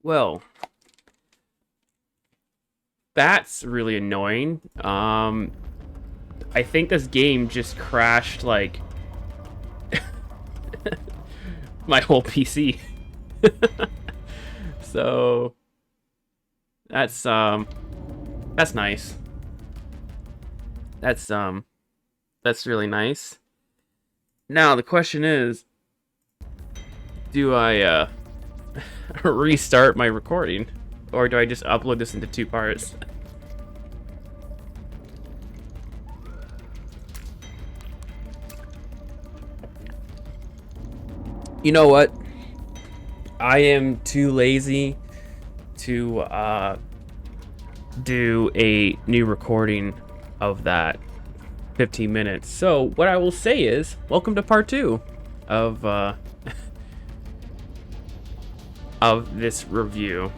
Well, that's really annoying. I think this game just crashed, like, my whole PC. So, that's nice. That's really nice. Now, the question is, do I, restart my recording? Or do I just upload this into 2 parts? You know what? I am too lazy to do a new recording of that 15 minutes. So what I will say is, welcome to part 2 of of this review.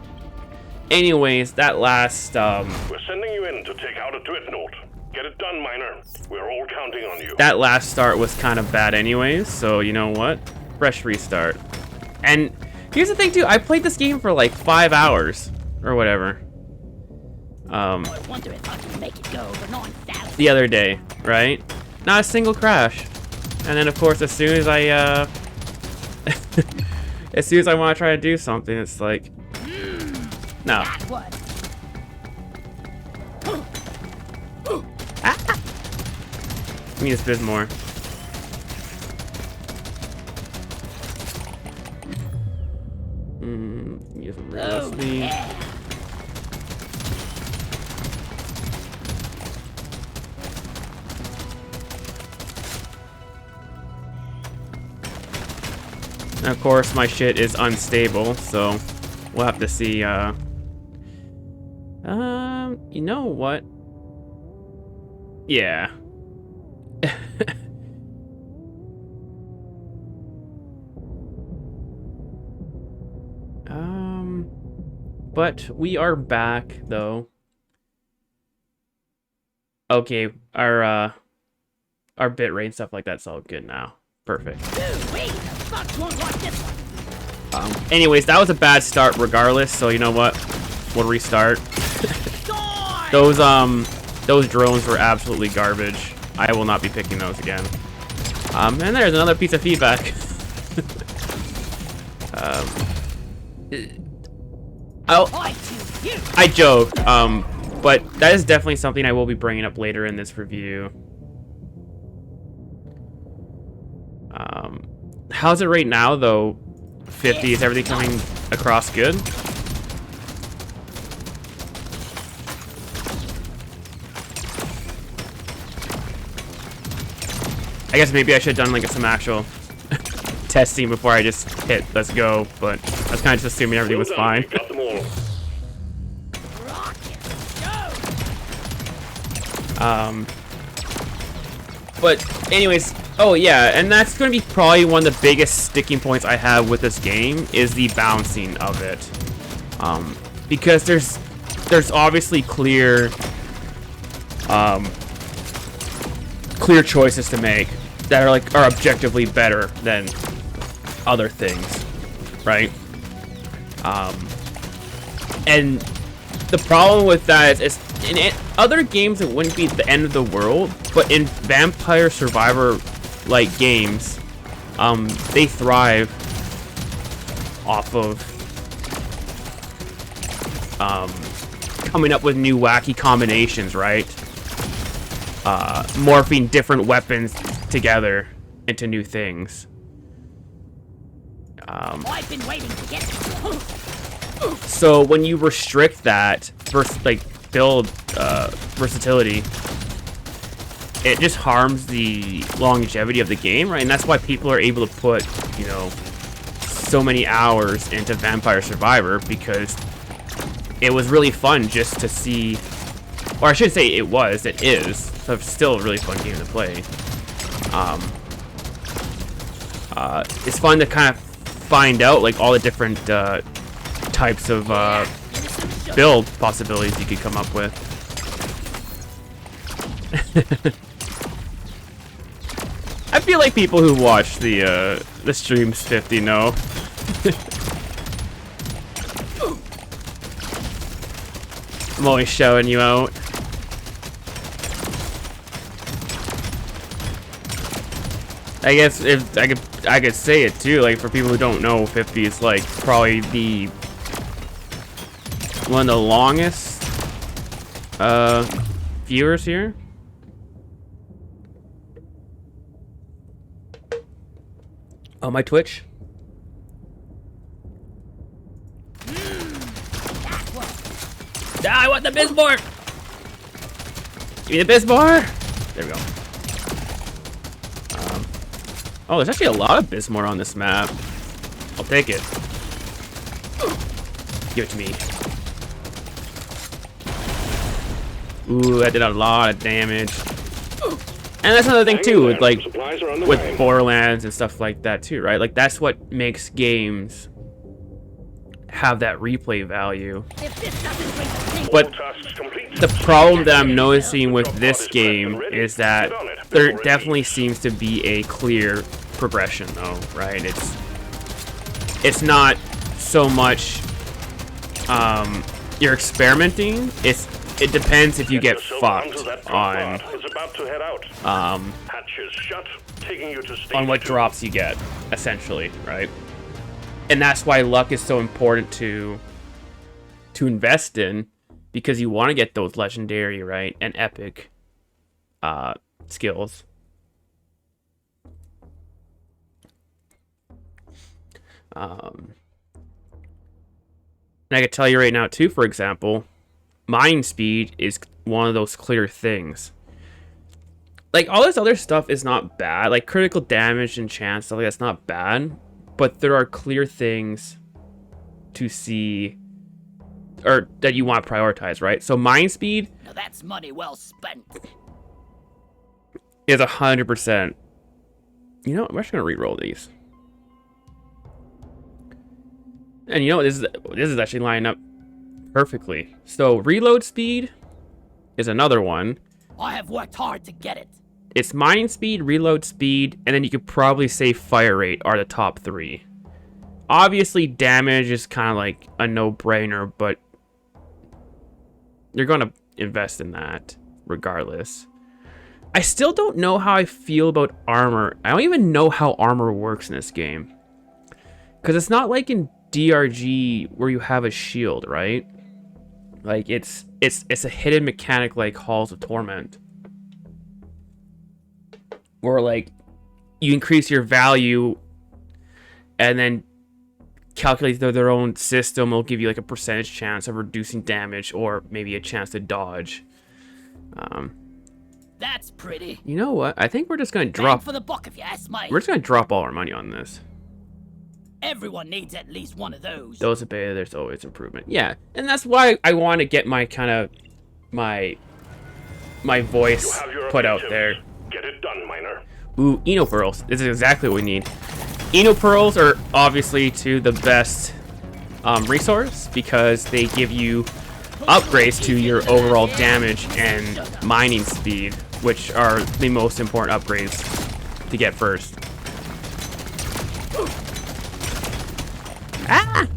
Anyways, that last We're sending you in to take out a dreadnought. Get it done, Miner. We're all counting on you. that last start was kind of bad anyways, so you know what? Fresh restart. And here's the thing too, I played this game for like 5 hours or whatever. I wonder if I can make it go for non-salad. The other day, right? Not a single crash. And then of course as soon as I as soon as I want to try to do something, it's like no. That was. I need a bit more. Need some real speed. Yeah. And of course, my shit is unstable, so we'll have to see. You know what? Yeah. But we are back, though. Okay, our bitrate and stuff like that's all good now. Perfect. Dude, wait, the fuck won't watch this one. Anyways, that was a bad start regardless, so you know what? We'll restart. Die! Those drones were absolutely garbage. I will not be picking those again. And there's another piece of feedback. I joke, but that is definitely something I will be bringing up later in this review. How's it right now, though? 50, is everything coming across good? I guess maybe I should have done like some actual testing before I just hit let's go, but I was kind of just assuming everything was fine. Got them all. Rocket, go! But anyways, oh yeah, and that's going to be probably one of the biggest sticking points I have with this game is the bouncing of it. Because there's obviously clear choices to make that are objectively better than other things, right? And the problem with that is in other games it wouldn't be the end of the world, but in Vampire Survivor like games, they thrive off of coming up with new wacky combinations, right? Morphing different weapons together into new things. I've been waiting to get So when you restrict that build versatility, it just harms the longevity of the game, right? And that's why people are able to put, you know, so many hours into Vampire Survivor, because it was really fun just to see, or I should say it is, so it's still a really fun game to play. It's fun to kind of find out like all the different types of build possibilities you could come up with. I feel like people who watch the streams 50 know. I'm always showing you out. I guess if I could say it too, like for people who don't know, 50 is like probably the one of the longest viewers here. On my Twitch. I want the Bismore! Give me the Bismore! There we go. Oh, there's actually a lot of Bismore on this map. I'll take it. Give it to me. Ooh, that did a lot of damage. And that's another thing too, with like with Borderlands and stuff like that too, right? Like that's what makes games have that replay value. But the problem that I'm noticing with this game is that there definitely seems to be a clear progression though, right? It's not so much you're experimenting, it depends if you get fucked on what drops you get, essentially, right? And that's why luck is so important to invest in, because you want to get those legendary, right, and epic skills. And I can tell you right now too, for example, mining speed is one of those clear things. Like all this other stuff is not bad, like critical damage and chance stuff like that's not bad, but there are clear things to see or that you want to prioritize, right? So mine speed, now that's money well spent, is 100%. You know, I'm actually gonna re-roll these. And you know, this is actually lining up perfectly. So reload speed is another one. I have worked hard to get it. It's mining speed, reload speed, and then you could probably say fire rate are the top three. Obviously, damage is kind of like a no-brainer, but you're gonna invest in that regardless. I still don't know how I feel about armor. I don't even know how armor works in this game, because it's not like in DRG where you have a shield, right? Like it's a hidden mechanic like Halls of Torment, where like you increase your value and then calculate their own system will give you like a percentage chance of reducing damage or maybe a chance to dodge. That's pretty. You know what? I think we're just gonna drop for the buck if you ask me. We're just gonna drop all our money on this. Everyone needs at least one of those. Those are beta, there's always improvement. Yeah, and that's why I want to get my kind of my voice put out there. Get it done, miner. Ooh, Eno Pearls. This is exactly what we need. Eno Pearls are obviously the best resource because they give you upgrades to your overall damage and mining speed, which are the most important upgrades to get first. Ah!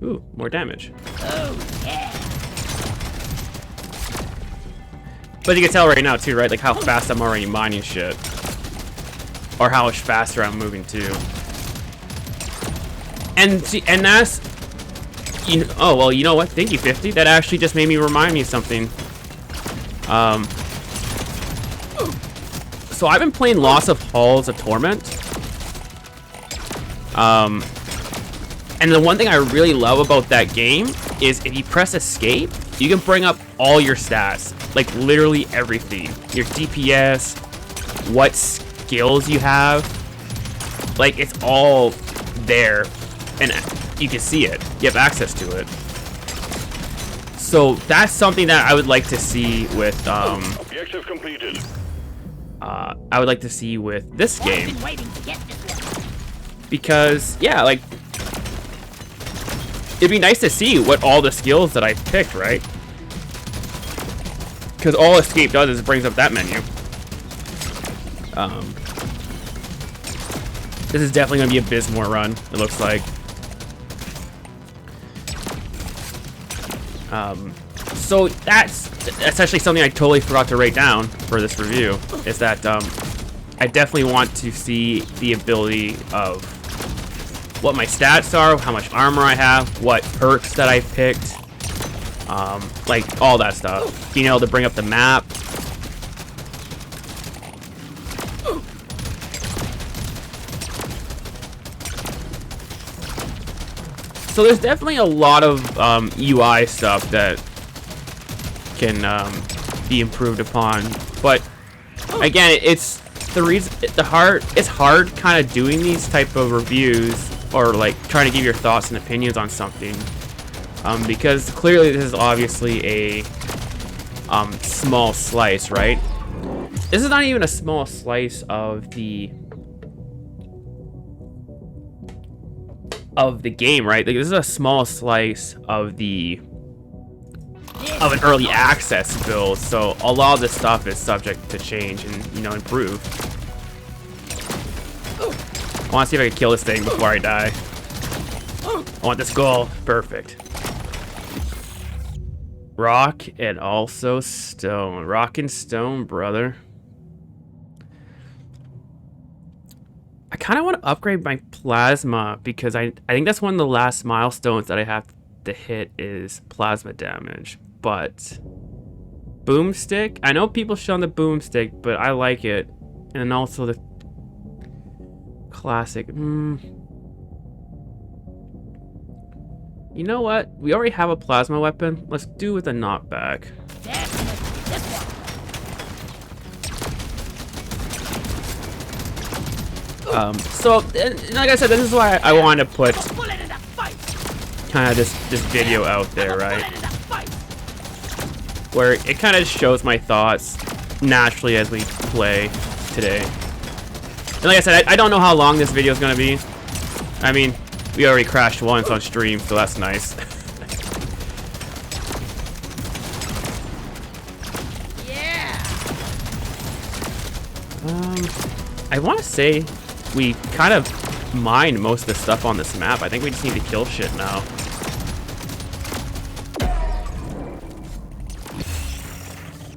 Ooh, more damage. Oh, yeah. But you can tell right now too, right? Like how fast I'm already mining shit. Or how much faster I'm moving too. And see, and that's, you know, oh well, you know what? Thank you, 50. That actually just made me remind me of something. So I've been playing lots of Halls of Torment. And the one thing I really love about that game is if you press escape, you can bring up all your stats, like literally everything. Your DPS, what skills you have, like it's all there, and you can see it. You have access to it. So that's something that I would like to see with Objective completed. I would like to see with this game, because yeah, like it'd be nice to see what all the skills that I picked, right? Because all escape does is it brings up that menu. This is definitely gonna be a Bismore run, it looks like. So that's actually something I totally forgot to write down for this review, is that I definitely want to see the ability of what my stats are, how much armor I have, what perks that I picked, like all that stuff. Being able to bring up the map. So there's definitely a lot of UI stuff that can be improved upon, but again, it's the reason it's hard kind of doing these type of reviews or like trying to give your thoughts and opinions on something, because clearly this is obviously a small slice, right? This is not even a small slice of the game, right? Like, this is a small slice of an early access build, so a lot of this stuff is subject to change and, you know, improve. I want to see if I can kill this thing before I die. I want this goal. Perfect. Rock and also stone. Rock and stone, brother. I kind of want to upgrade my plasma because I think that's one of the last milestones that I have to hit is plasma damage. But boomstick, I know people shun the boomstick, but I like it. And also the classic. You know what? We already have a plasma weapon. Let's do with a knockback. So, like I said, this is why I want to put kind of this video out there, right? Where it kind of shows my thoughts naturally as we play today. And like I said, I don't know how long this video is going to be. I mean, we already crashed once on stream, so that's nice. Yeah. I want to say we kind of mined most of the stuff on this map. I think we just need to kill shit now.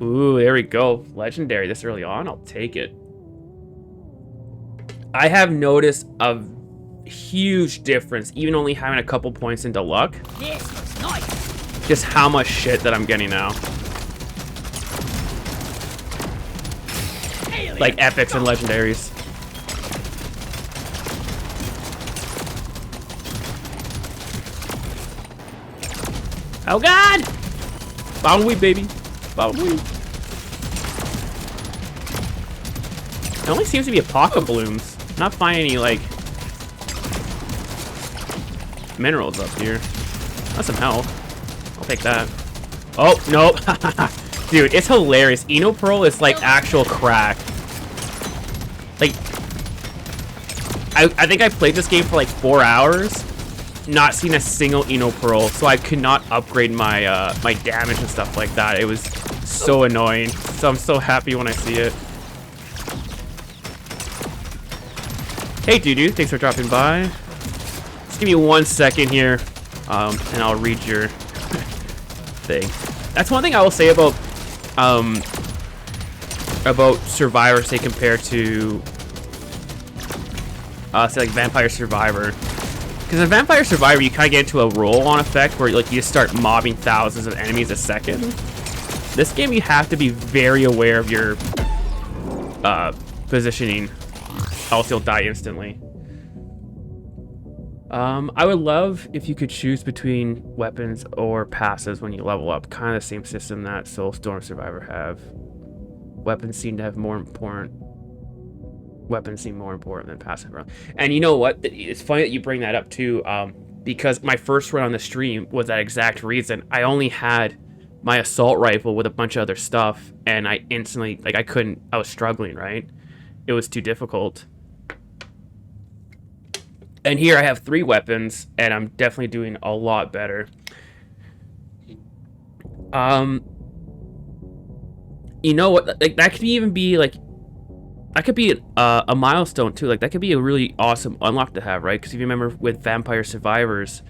Ooh, there we go. Legendary this early on. I'll take it. I have noticed a huge difference, even only having a couple points into luck. This was nice. Just how much shit that I'm getting now. Alien. Like epics and legendaries. Oh god! Follow me, baby. Follow me. It only seems to be a pocket blooms. I'm not finding any, like, minerals up here. That's some health. I'll take that. Oh, nope. Dude, it's hilarious. Enopearl is, like, actual crack. Like, I think I played this game for, like, 4 hours. Not seen a single Enopearl, so I could not upgrade my my damage and stuff like that. It was so annoying. So I'm so happy when I see it. Hey, dude, thanks for dropping by. Just give me 1 second here, and I'll read your thing. That's one thing I will say about Survivor, say compared to say like Vampire Survivor. Because in Vampire Survivor, you kind of get into a roll-on effect where like you just start mobbing thousands of enemies a second. This game, you have to be very aware of your positioning, else you'll die instantly. I would love if you could choose between weapons or passives when you level up. Kind of the same system that Soulstorm Survivor have. Weapons seem more important than passive run. And you know what? It's funny that you bring that up too, because my first run on the stream was that exact reason. I only had my assault rifle with a bunch of other stuff, and I instantly, like, I was struggling, right? It was too difficult. And here I have 3 weapons, and I'm definitely doing a lot better. You know what? Like, that could even be like, that could be a milestone too. Like, that could be a really awesome unlock to have, right? Because if you remember with Vampire Survivors,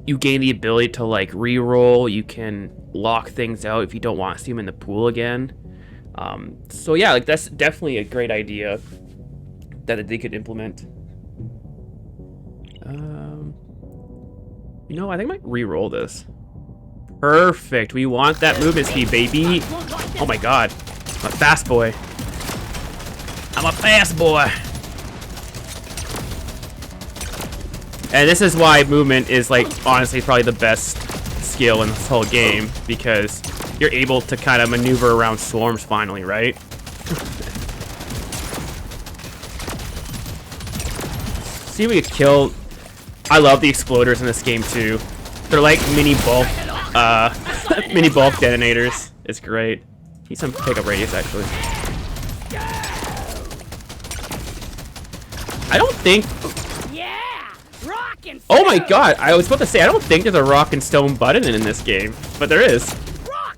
You gain the ability to like re-roll. You can lock things out if you don't want to see them in the pool again. So yeah, like that's definitely a great idea that they could implement. You know, I think I might re-roll this. Perfect. We want that movement speed, baby. Oh my god. I'm a fast boy. I'm a fast boy. And this is why movement is, like, honestly probably the best skill in this whole game, because you're able to kind of maneuver around swarms finally, right? See if we can kill... I love the exploders in this game too. They're like mini bulk detonators. It's great. Need some pickup radius actually. I don't think... Oh my god, I was about to say, I don't think there's a rock and stone button in this game, but there is. Rock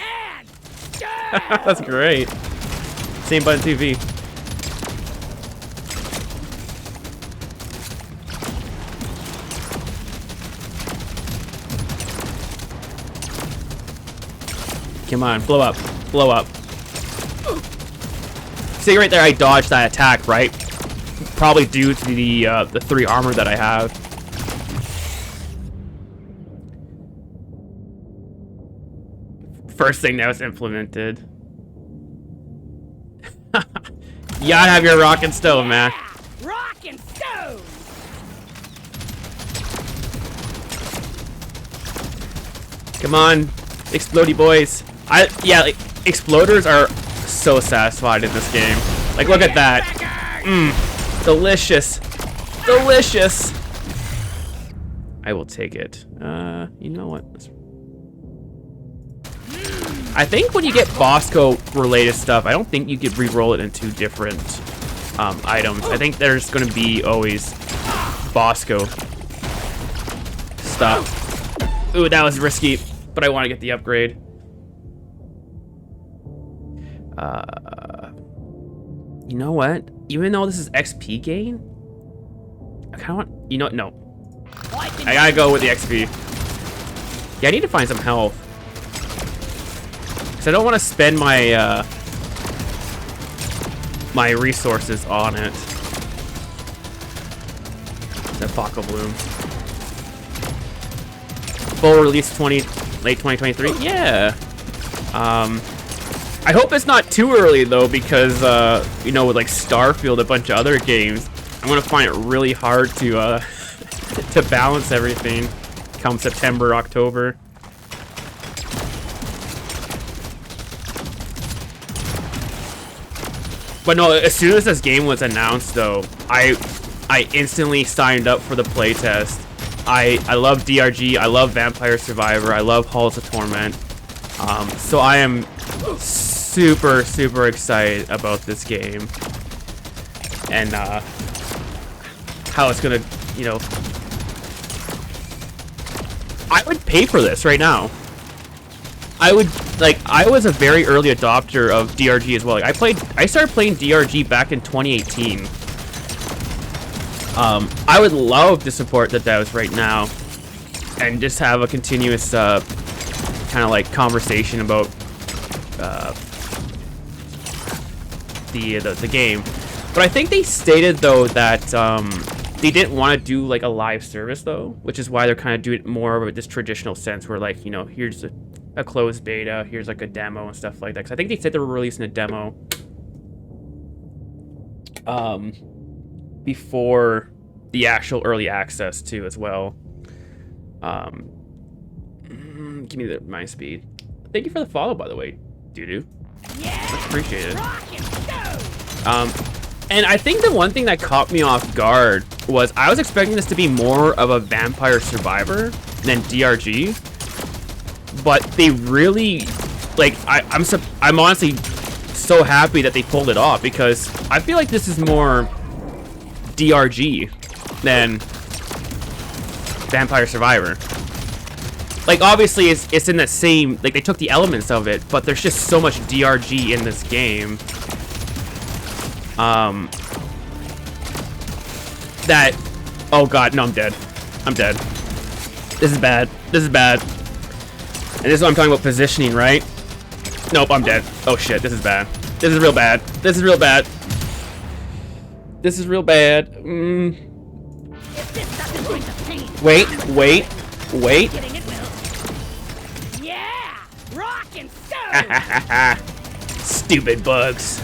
and stone. That's great. Same button TV. Come on, blow up. Blow up. See right there, I dodged that attack, right? Probably due to the 3 armor that I have. First thing that was implemented. You gotta have your rock and stone, man. Rock and stone. Come on, explodey boys. Yeah, like, exploders are so satisfied in this game. Like, look at that. Delicious. Delicious. I will take it. You know what? I think when you get Bosco related stuff, I don't think you could re-roll it into different items. I think there's gonna be always Bosco stuff. Ooh, that was risky, but I want to get the upgrade. You know what? Even though this is XP gain, I kind of want... You know, no. I gotta go with the XP. Yeah, I need to find some health. Because I don't want to spend my, my resources on it. That Bako Bloom. Full release late 2023? Yeah. I hope it's not too early though, because you know, with like Starfield, a bunch of other games, I'm gonna find it really hard to to balance everything come September, October. But no, as soon as this game was announced though, I instantly signed up for the playtest. I love DRG, I love Vampire Survivor, I love Halls of Torment. So I am super excited about this game and how it's gonna, you know, I would pay for this right now. I would, like, I was a very early adopter of DRG as well. Like, I started playing DRG back in 2018. I would love to support the devs right now and just have a continuous kind of like conversation about the game. But I think they stated though that they didn't want to do like a live service though, which is why they're kind of doing it more of this traditional sense where, like, you know, here's a closed beta, here's like a demo and stuff like that. Because I think they said they were releasing a demo before the actual early access too as well. Give me my speed. Thank you for the follow, by the way, Doo-Doo. Yeah. Much appreciated. And I think the one thing that caught me off guard was I was expecting this to be more of a Vampire Survivor than DRG, but they really, like, I'm honestly so happy that they pulled it off, because I feel like this is more DRG than Vampire Survivor. Like, obviously it's in the same, like, they took the elements of it, but there's just so much DRG in this game that, oh god, no, I'm dead. This is bad. This is bad. And this is what I'm talking about positioning, right? Nope, I'm dead. Oh shit, this is bad. This is real bad. This is real bad. This is real bad. If this doesn't bring the pain, Wait. getting it will. Yeah! Rock and stone! Stupid bugs.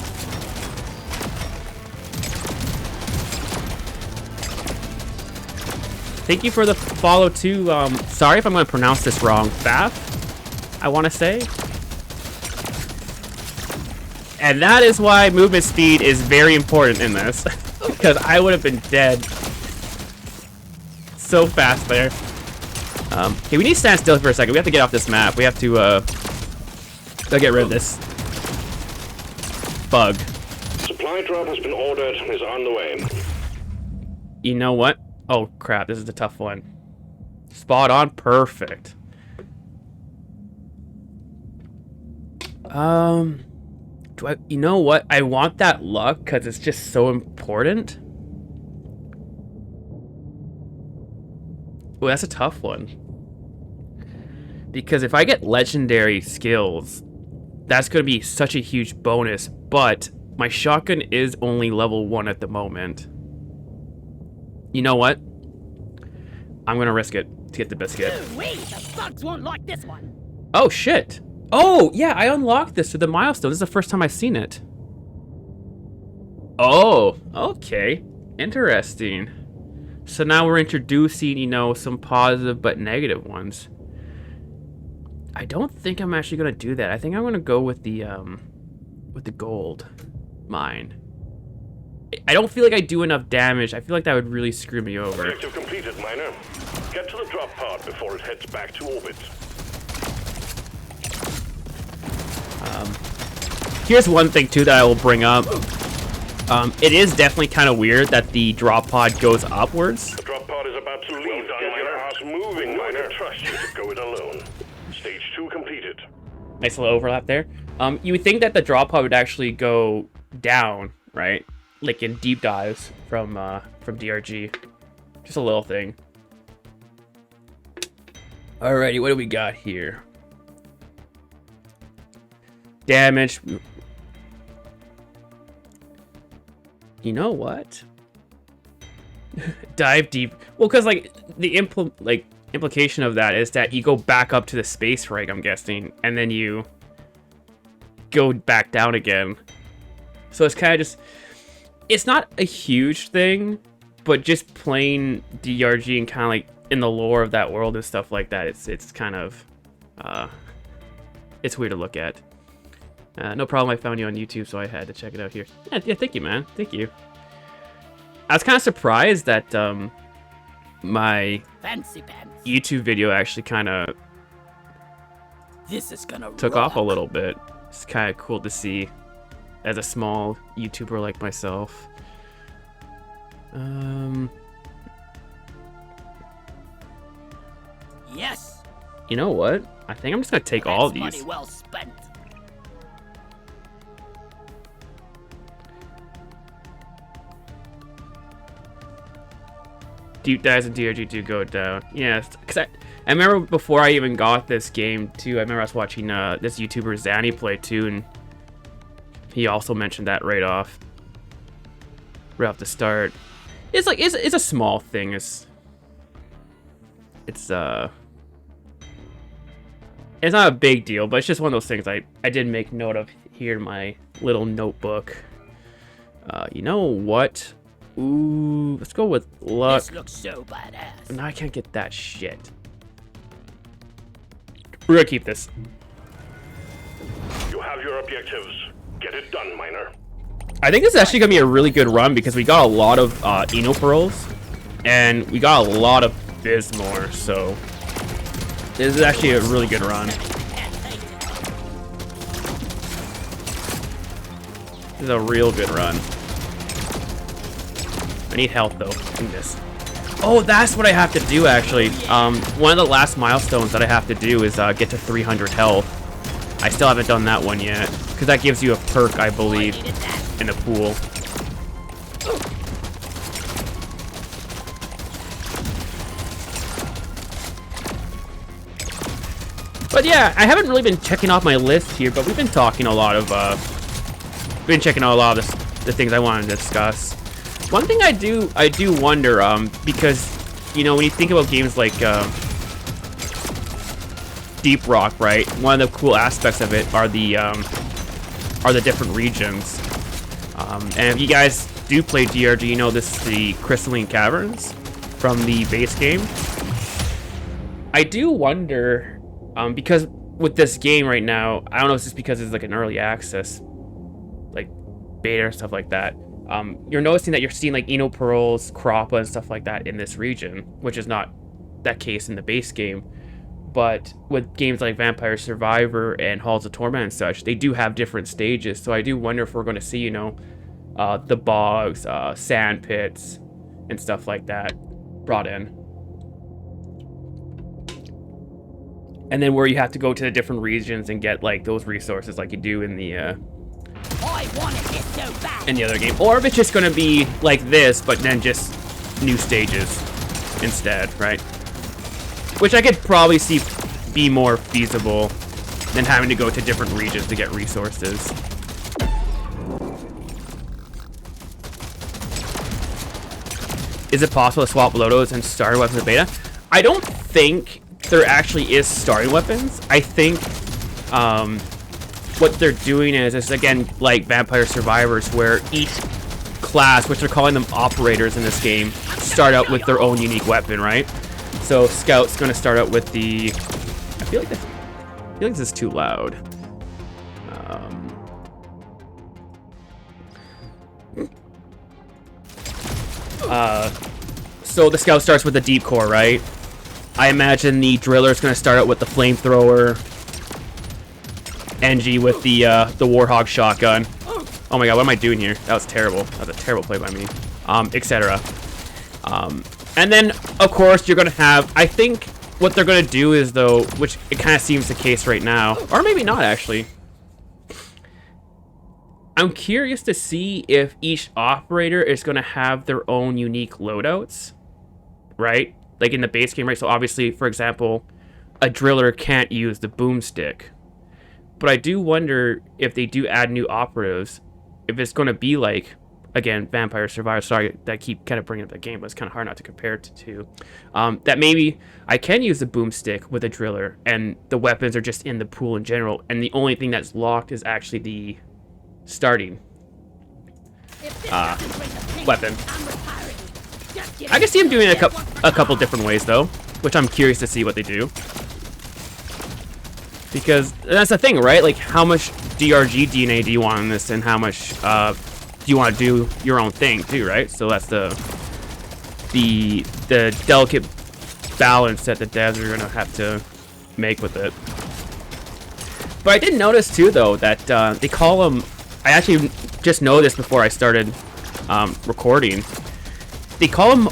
Thank you for the follow too. Sorry if I'm going to pronounce this wrong. Faf, I want to say. And that is why movement speed is very important in this. Because I would have been dead so fast there. Okay, we need to stand still for a second. We have to get off this map. We have to get rid of this bug. Supply drop has been ordered and is on the way. You know what? Oh crap, this is a tough one. Spot on, perfect. You know what? I want that luck because it's just so important. Oh, that's a tough one. Because if I get legendary skills, that's going to be such a huge bonus, but my shotgun is only level 1 at the moment. You know what? I'm going to risk it to get the biscuit. Wait, the bugs won't like this one. Oh, shit. Oh, yeah, I unlocked this to the milestone. This is the first time I've seen it. Oh, okay. Interesting. So now we're introducing, you know, some positive but negative ones. I don't think I'm actually going to do that. I think I'm going to go with the gold mine. I don't feel like I do enough damage. I feel like that would really screw me over. Objective completed, Miner. Get to the drop pod before it heads back to orbit. Here's one thing too that I will bring up. It is definitely kind of weird that the drop pod goes upwards. The drop pod is about to leave. Well done, Get your ass moving, Miner. Trust you to go it alone. Stage 2 completed. Nice little overlap there. You would think that the drop pod would actually go down, right? Like in deep dives from DRG. Just a little thing. Alrighty, what do we got here? Damage. You know what? Dive deep. Well, because like the implication of that is that you go back up to the space rig, I'm guessing, and then you go back down again. So it's kind of just, it's not a huge thing, but just playing DRG and kind of like in the lore of that world and stuff like that, it's kind of it's weird to look at. No problem, I found you on YouTube, so I had to check it out here. Yeah, thank you, man. Thank you. I was kind of surprised that my Fancy pants. YouTube video actually kind of This is gonna took rock. off a little bit. It's kind of cool to see as a small YouTuber like myself. Yes. You know what? I think I'm just gonna take all of That's these. money well spent. Deep dives in DRG do go down. Yes, because I remember before I even got this game too. I remember I was watching this YouTuber Zanny play too, and he also mentioned that right off the start. It's like it's a small thing. It's not a big deal, but it's just one of those things I did make note of here in my little notebook. You know what? Ooh, let's go with luck. This looks so badass. No, I can't get that shit. We're gonna keep this. You have your objectives. Get it done, Miner. I think this is actually gonna be a really good run because we got a lot of Eno pearls and we got a lot of Bismore, so this is actually a really good run. This is a real good run. I need health though in this. Oh, that's what I have to do actually. One of the last milestones that I have to do is get to 300 health. I still haven't done that one yet because that gives you a perk, I believe, in the pool. But yeah, I haven't really been checking off my list here, but we've been talking a lot of, checking out a lot of the things I wanted to discuss. One thing I do wonder, because, you know, when you think about games like, Deep Rock, right? One of the cool aspects of it are the different regions. And if you guys do play DRG, you know this is the Crystalline Caverns from the base game. I do wonder, because with this game right now, I don't know if it's just because it's like an early access, like beta or stuff like that. You're noticing that you're seeing like Eno Pearls, Krappa, and stuff like that in this region, which is not that case in the base game. But with games like Vampire Survivor and Halls of Torment and such, they do have different stages. So I do wonder if we're going to see, you know, the bogs, sand pits, and stuff like that brought in. And then where you have to go to the different regions and get like those resources like you do in the I wanted this so bad. in the other game. Or if it's just going to be like this, but then just new stages instead, right? Which I could probably see be more feasible than having to go to different regions to get resources. Is it possible to swap loados and starter weapons in beta? I don't think there actually is starting weapons. I think what they're doing is again like Vampire Survivors, where each class, which they're calling them operators in this game, start out with their own unique weapon, right? So Scout's going to start out with the... I feel like this is too loud. So the Scout starts with the deep core, right? I imagine the Driller's going to start out with the flamethrower. Engie with the Warhog shotgun. Oh my god, what am I doing here? That was terrible. That was a terrible play by me. Etc. And then, of course, you're going to have... I think what they're going to do is, though, which it kind of seems the case right now, or maybe not, actually. I'm curious to see if each operator is going to have their own unique loadouts, right? Like in the base game, right? So obviously, for example, a Driller can't use the boomstick. But I do wonder if they do add new operatives, if it's going to be like... Again, Vampire Survivor, sorry that I keep kind of bringing up that game, but it's kind of hard not to compare it to. That maybe I can use the boomstick with a Driller, and the weapons are just in the pool in general, and the only thing that's locked is actually the starting weapon. I can see him doing it a couple different ways, though, which I'm curious to see what they do. Because that's the thing, right? Like, how much DRG DNA do you want in this, and how much... do you want to do your own thing too, right? So that's the delicate balance that the devs are gonna have to make with it. But I did notice too, though, that they call them... I actually just know this before I started recording. They call them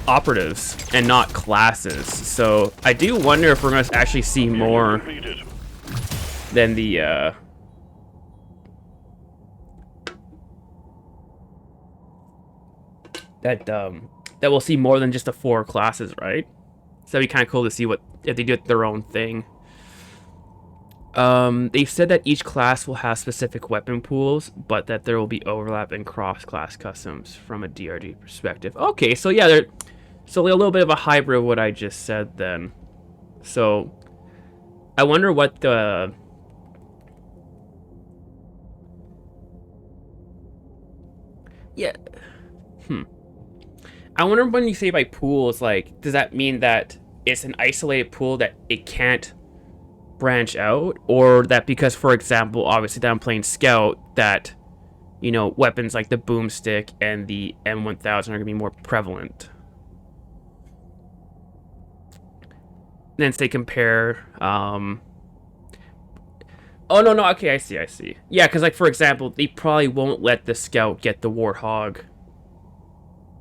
operatives and not classes. So I do wonder if we're gonna actually see more than the... that we'll see more than just the 4 classes, right? So that'd be kind of cool to see what if they do it their own thing. They've said that each class will have specific weapon pools, but that there will be overlap in cross-class customs from a DRG perspective. Okay, so yeah, they're a little bit of a hybrid of what I just said then. So I wonder what the... Yeah. I wonder when you say by pools, like, does that mean that it's an isolated pool that it can't branch out? Or that because, for example, obviously that I'm playing Scout, that, you know, weapons like the boomstick and the M1000 are going to be more prevalent? Then they compare, oh, no, okay, I see. Yeah, because, like, for example, they probably won't let the Scout get the Warthog.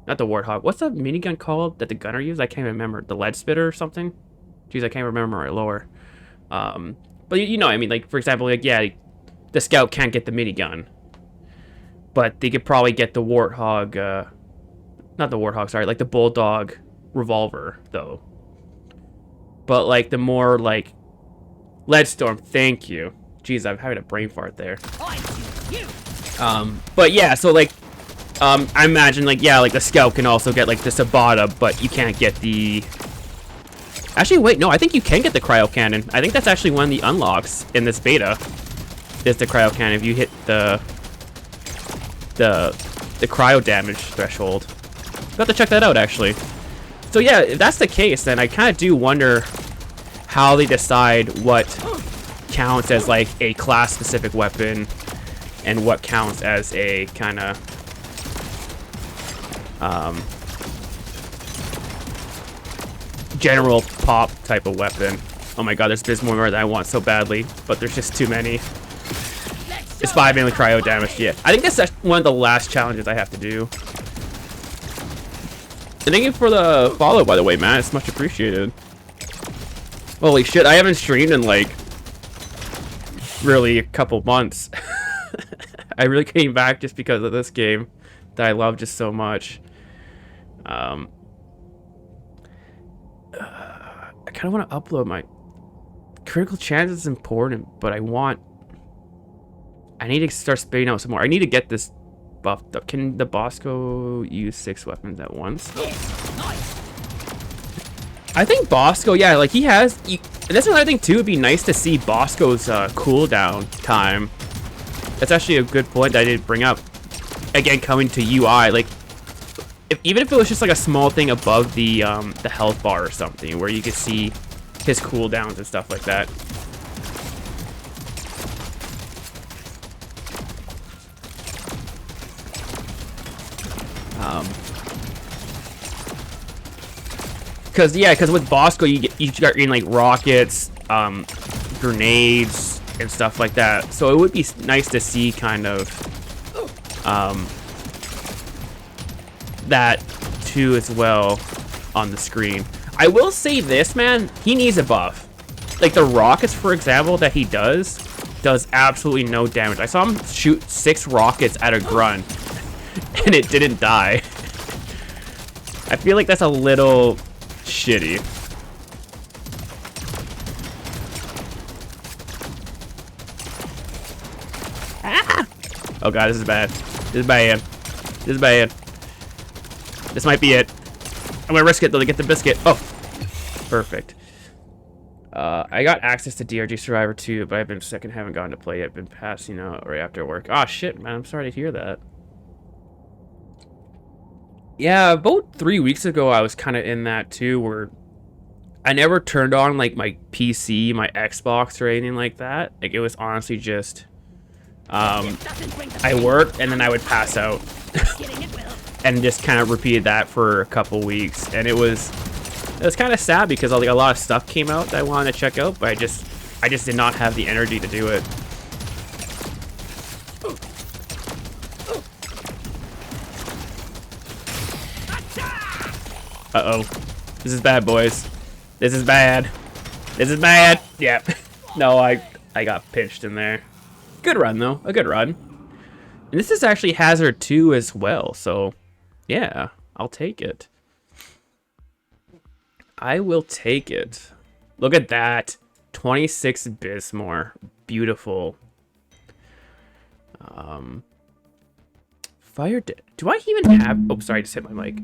Not the Warthog. What's the minigun called that the gunner used? I can't remember. The lead spitter or something? Jeez, I can't remember my lower. But you know what I mean. Like, for example, like, yeah, the Scout can't get the minigun. But they could probably get the Warthog, not the Warthog, sorry, like the Bulldog revolver, though. But, like, the more, like, Leadstorm, thank you. Jeez, I'm having a brain fart there. I choose you. But yeah, so like, I imagine like, yeah, like the scout can also get like the Sabata, but you can't get the... Actually, wait, no, I think you can get the cryo cannon. I think that's actually one of the unlocks in this beta. Is the cryo cannon if you hit the cryo damage threshold. We'll have to check that out actually. So yeah, if that's the case, then I kind of do wonder how they decide what counts as like a class-specific weapon and what counts as a kind of general pop type of weapon. Oh my god, there's Bismormor that I want so badly, but there's just too many. It's 5 mainly cryo damage, yeah. I think that's one of the last challenges I have to do. And thank you for the follow, by the way, man. It's much appreciated. Holy shit, I haven't streamed in like really a couple months. I really came back just because of this game that I love just so much. I kind of want to upload my critical chance is important, but I need to start spitting out some more. I need to get this buffed up. Can the Bosco use 6 weapons at once? I think Bosco, yeah, like he has. And that's another thing too. It'd be nice to see Bosco's cooldown time. That's actually a good point that I didn't bring up. Again, coming to UI, like even if it was just like a small thing above the health bar or something, where you could see his cooldowns and stuff like that. Because with Bosco you start getting like rockets, grenades and stuff like that. So it would be nice to see kind of that too as well on the screen. I will say this, man, he needs a buff. Like the rockets, for example, that he does absolutely no damage. I saw him shoot 6 rockets at a grunt and it didn't die. I feel like that's a little shitty. Ah! Oh god, this is bad. This is bad. This is bad. This might be it. I'm gonna risk it though to get the biscuit. Oh, perfect. I got access to DRG Survivor 2, but I've been sick and haven't gotten to play it. Been passing out right after work. Oh shit, man, I'm sorry to hear that. Yeah, about 3 weeks ago, I was kind of in that too, where I never turned on like my PC, my Xbox, or anything like that. Like it was honestly just, I worked and then I would pass out, and just kind of repeated that for a couple weeks. And it was kind of sad because like a lot of stuff came out that I wanted to check out, but I just did not have the energy to do it. Uh-oh. This is bad, boys. This is bad. This is bad. Yep. No, I got pinched in there. Good run, though. A good run. And this is actually Hazard 2 as well, so yeah, I'll take it. I will take it. Look at that. 26 Bismor. Beautiful. Fire... Do I even have... Oh, sorry, I just hit my mic.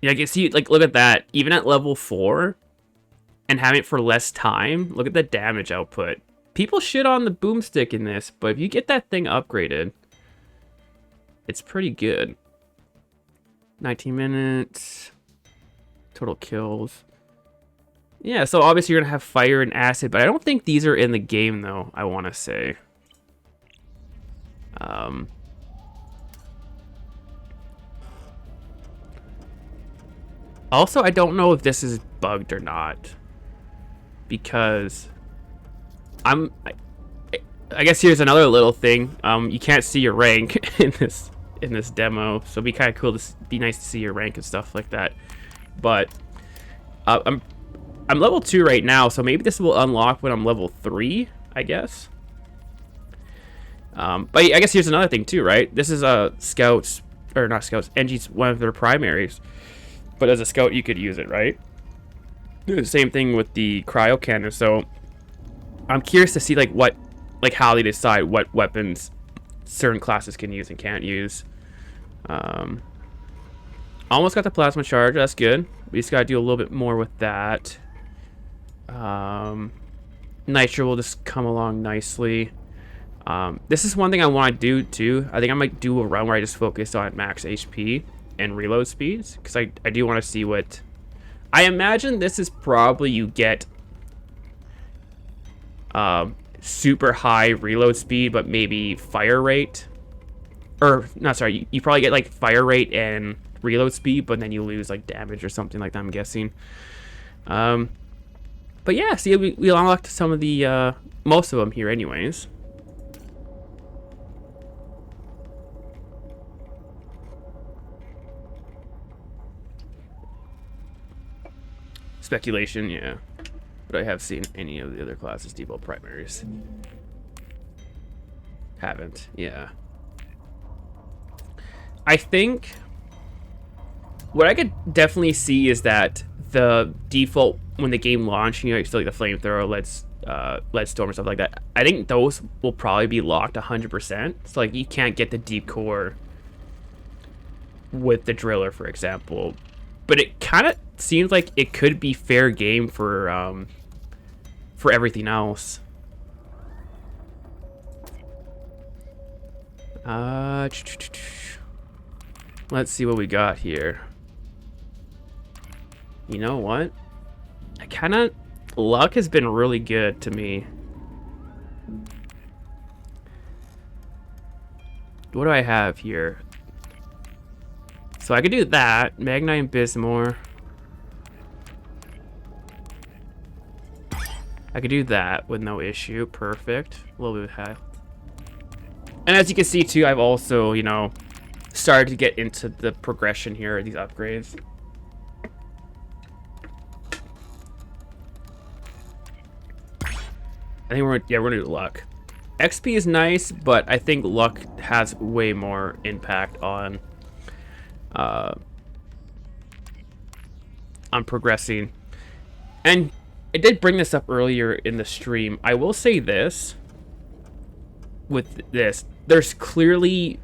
Yeah, I can see, like, look at that. Even at level 4, and having it for less time, look at the damage output. People shit on the boomstick in this, but if you get that thing upgraded, it's pretty good. 19 minutes. Total kills. Yeah, so obviously you're going to have fire and acid, but I don't think these are in the game, though, I want to say. Also, I don't know if this is bugged or not, because I guess here's another little thing. You can't see your rank in this demo, so it'd be kind of cool to be nice to see your rank and stuff like that. But I'm level 2 right now, so maybe this will unlock when I'm level 3, I guess. But I guess here's another thing too, right? This is scouts, or not scouts, NG's one of their primaries. but as a scout you could use it, right? The same thing with the cryo cannon. So I'm curious to see how they decide what weapons certain classes can use and can't use. Almost got the plasma charge. That's good. We just gotta do a little bit more with that. Nitro will just come along nicely. This is one thing I want to do too. I think I might do a run where I just focus on max HP and reload speeds, because I do want to see what... I imagine this is probably you get super high reload speed, but maybe fire rate. Or, not sorry, you probably get like fire rate and reload speed, but then you lose like damage or something like that, I'm guessing. But yeah, see, we unlocked some of the, most of them here anyways. Speculation, yeah. But I have seen any of the other classes debug primaries. Haven't, yeah. I think what I could definitely see is that the default when the game launched, you know, still like the flamethrower, lead storm and stuff like that. I think those will probably be locked 100%. So like you can't get the deep core with the driller, for example. But it kind of seems like it could be fair game for everything else. Let's see what we got here. You know what? Luck has been really good to me. What do I have here? So I could do that. Magnite and Bismore. I could do that with no issue. Perfect. A little bit of health. And as you can see too, I've also, you know, started to get into the progression here, these upgrades. I think we're gonna do luck. XP is nice, but I think luck has way more impact on progressing. And I did bring this up earlier in the stream. I will say this with this, there's clearly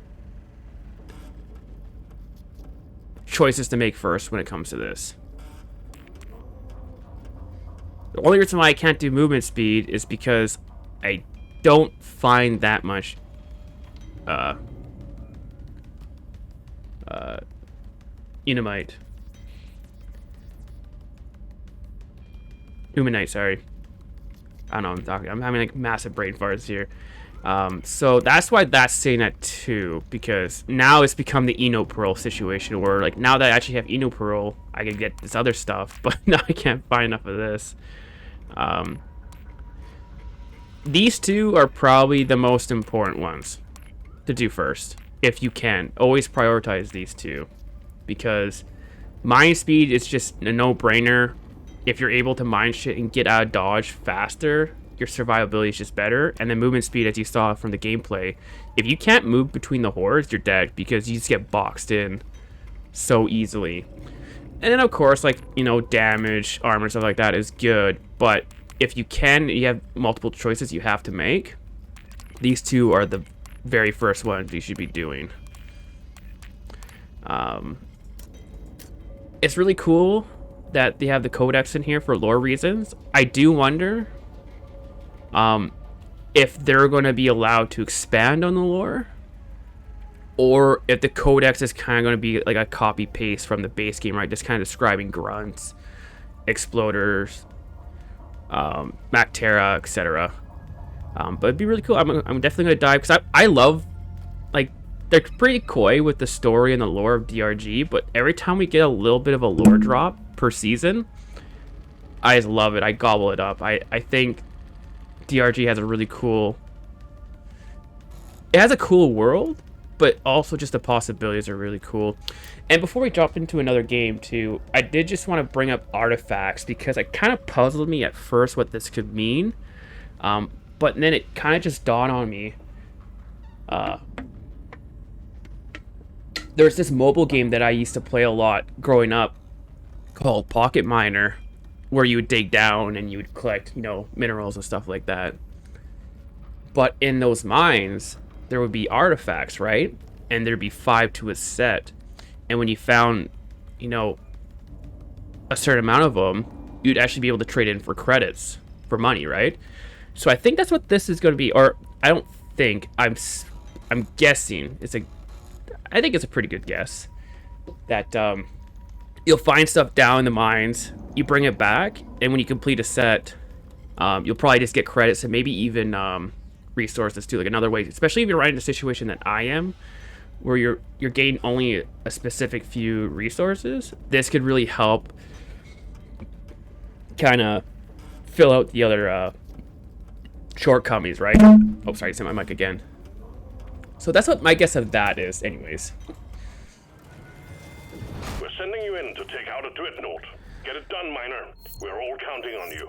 choices to make first when it comes to this. The only reason why I can't do movement speed is because I don't find that much Umanite, sorry. I don't know, I'm having like massive brain farts here. So that's why that's staying at 2, because now it's become the Eno Pearl situation where like now that I actually have Eno Pearl, I can get this other stuff, but now I can't find enough of this. These two are probably the most important ones to do first. If you can, always prioritize these two, because mine speed is just a no-brainer. If you're able to mine shit and get out of dodge faster, your survivability is just better. And then movement speed, as you saw from the gameplay, if you can't move between the hordes, you're dead, because you just get boxed in so easily. And then of course, like, you know, damage, armor, stuff like that is good, but if you can, you have multiple choices you have to make. These two are the very first ones you should be doing. It's really cool that they have the codex in here for lore reasons. I do wonder if they're going to be allowed to expand on the lore, or if the codex is kind of going to be like a copy paste from the base game, right? Just kind of describing grunts, exploders, Mactera, etc. But it'd be really cool. I'm definitely gonna dive, because I love, like, they're pretty coy with the story and the lore of DRG, but every time we get a little bit of a lore drop per season, I just love it. I gobble it up. I think DRG has a really cool, it has a cool world, but also just the possibilities are really cool. And before we jump into another game too, I did just want to bring up artifacts, because it kind of puzzled me at first what this could mean, but then it kind of just dawned on me. There's this mobile game that I used to play a lot growing up called Pocket Miner, where you would dig down and you would collect, you know, minerals and stuff like that. But in those mines, there would be artifacts, right? And there'd be 5 to a set. And when you found, you know, a certain amount of them, you'd actually be able to trade in for credits, for money, right? So I think that's what this is going to be. Or I don't think, I'm guessing. I think it's a pretty good guess. That you'll find stuff down in the mines, you bring it back, and when you complete a set, you'll probably just get credits and maybe even resources too. Like another way, especially if you're right in a situation that I am, where you're getting only a specific few resources, this could really help kind of fill out the other shortcomings, right? Oh, sorry, I said my mic again. So that's what my guess of that is, anyways. We're sending you in to take out a dreadnought. Get it done, Miner. We're all counting on you.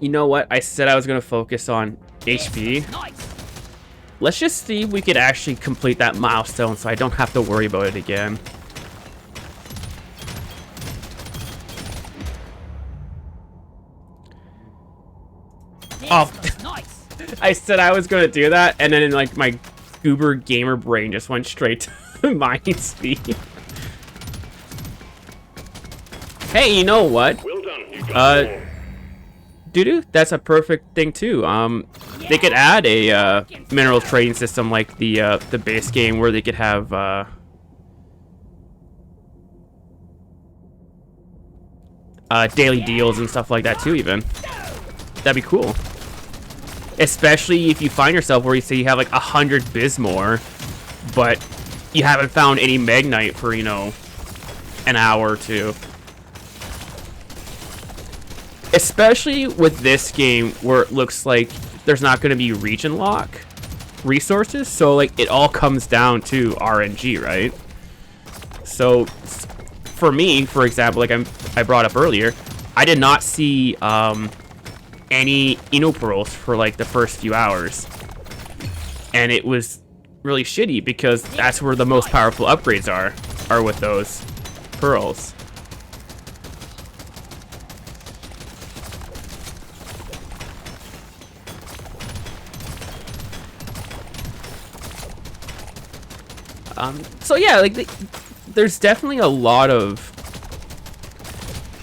You know what? I said I was going to focus on HP. Nice. Let's just see if we could actually complete that milestone so I don't have to worry about it again. Oh, Nice. I said I was going to do that, and then like my goober gamer brain just went straight to mine speed. Hey, you know what? Well done. You got it all. Doo-doo, that's a perfect thing too. They could add a mineral trading system like the base game, where they could have daily deals and stuff like that too. Even that'd be cool. Especially if you find yourself where you say you have like 100 Bismore, but you haven't found any Magnite for, you know, an hour or two. Especially with this game where it looks like there's not going to be region lock resources, so like it all comes down to RNG, right? So for me, for example, like I brought up earlier, I did not see any Inopearls for like the first few hours, and it was really shitty because that's where the most powerful upgrades are with those pearls. So yeah, like there's definitely a lot of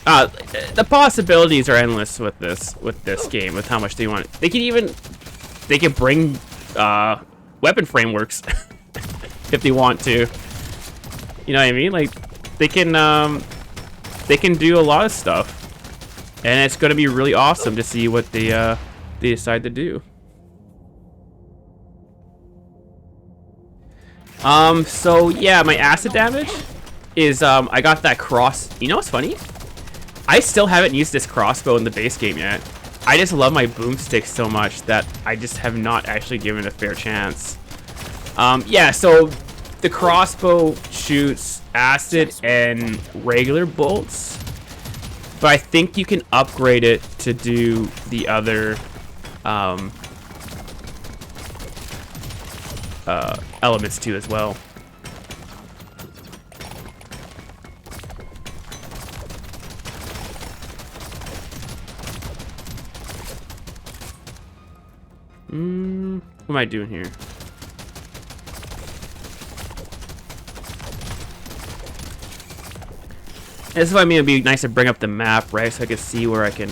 the possibilities are endless with this game, with how much they want. They can bring weapon frameworks if they want to. You know what I mean? Like they can do a lot of stuff, and it's going to be really awesome to see what they decide to do. So yeah, my acid damage is, I got that cross. You know what's funny? I still haven't used this crossbow in the base game yet. I just love my boomstick so much that I just have not actually given it a fair chance. Yeah, so the crossbow shoots acid and regular bolts, but I think you can upgrade it to do the other, elements too as well. What am I doing here? This is why I mean it'd be nice to bring up the map, right? So I can see where I can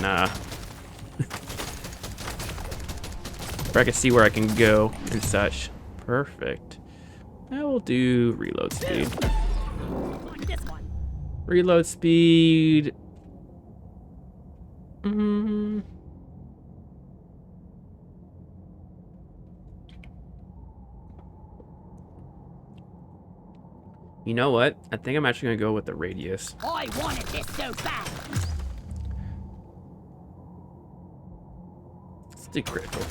where I can go and such. Perfect. I will do reload speed. Reload speed. You know what? I think I'm actually gonna go with the radius. I wanted this so bad. Let's do critical.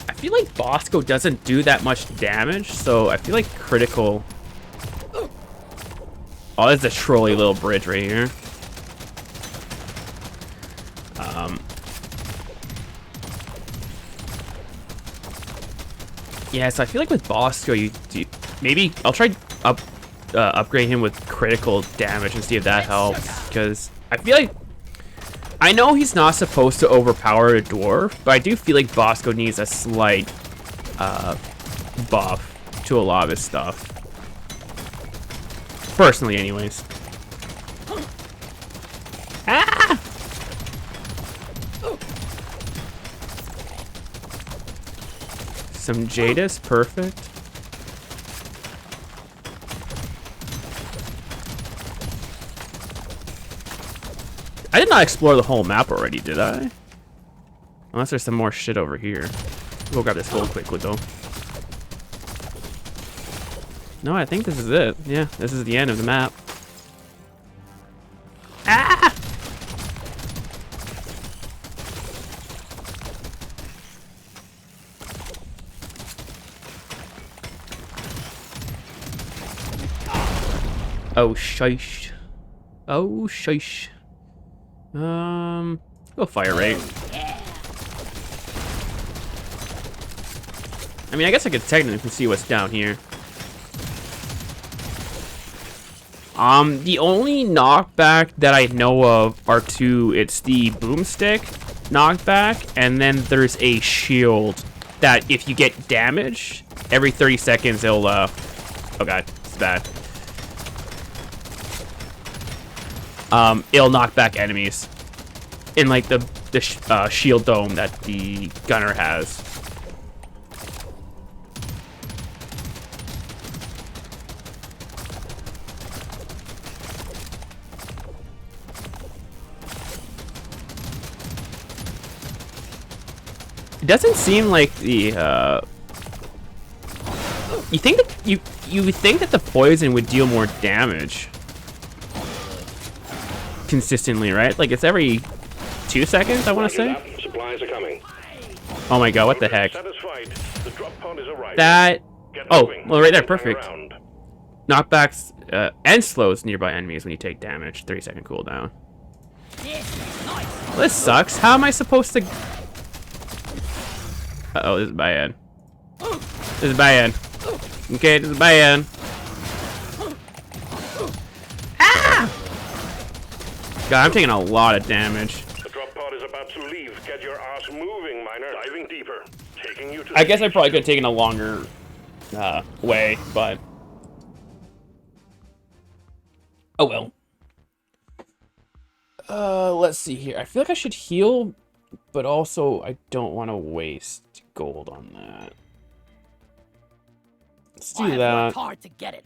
I feel like Bosco doesn't do that much damage, so I feel like critical. Oh, there's a trolly little bridge right here. Yeah, so I feel like with Bosco, maybe I'll try upgrade him with critical damage and see if that helps. Because I feel like I know he's not supposed to overpower a dwarf, but I do feel like Bosco needs a slight buff to a lot of his stuff. Personally, anyways. Ah! Some Jadis, perfect. I did not explore the whole map already, did I? Unless there's some more shit over here. We'll grab this gold quickly, though. No, I think this is it. Yeah, this is the end of the map. Ah! Oh, shish. Oh, shish. Go fire rate. I mean, I guess I could technically see what's down here. The only knockback that I know of are two. It's the boomstick knockback, and then there's a shield that if you get damage, every 30 seconds it'll, oh god, it's bad. It'll knock back enemies in like the shield dome that the gunner has. It doesn't seem like the you think that you would think that the poison would deal more damage consistently, right? Like it's every 2 seconds, I want to say. Supplies are coming. Oh my god, what the heck? The drop pod is arriving. That well, right there, perfect. Around. Knockbacks and slows nearby enemies when you take damage. 30-second cooldown. Well, this sucks. How am I supposed to? Uh-oh, this is bad. This is bad. Okay, this is bad. Ah! God, I'm taking a lot of damage. The drop pod is about to leave. Get your ass moving, miner. Diving deeper. Taking you to I guess I probably could have taken a longer way, but oh well. Let's see here. I feel like I should heal, but also I don't want to waste gold on that. Let's do that. Worked hard to get it.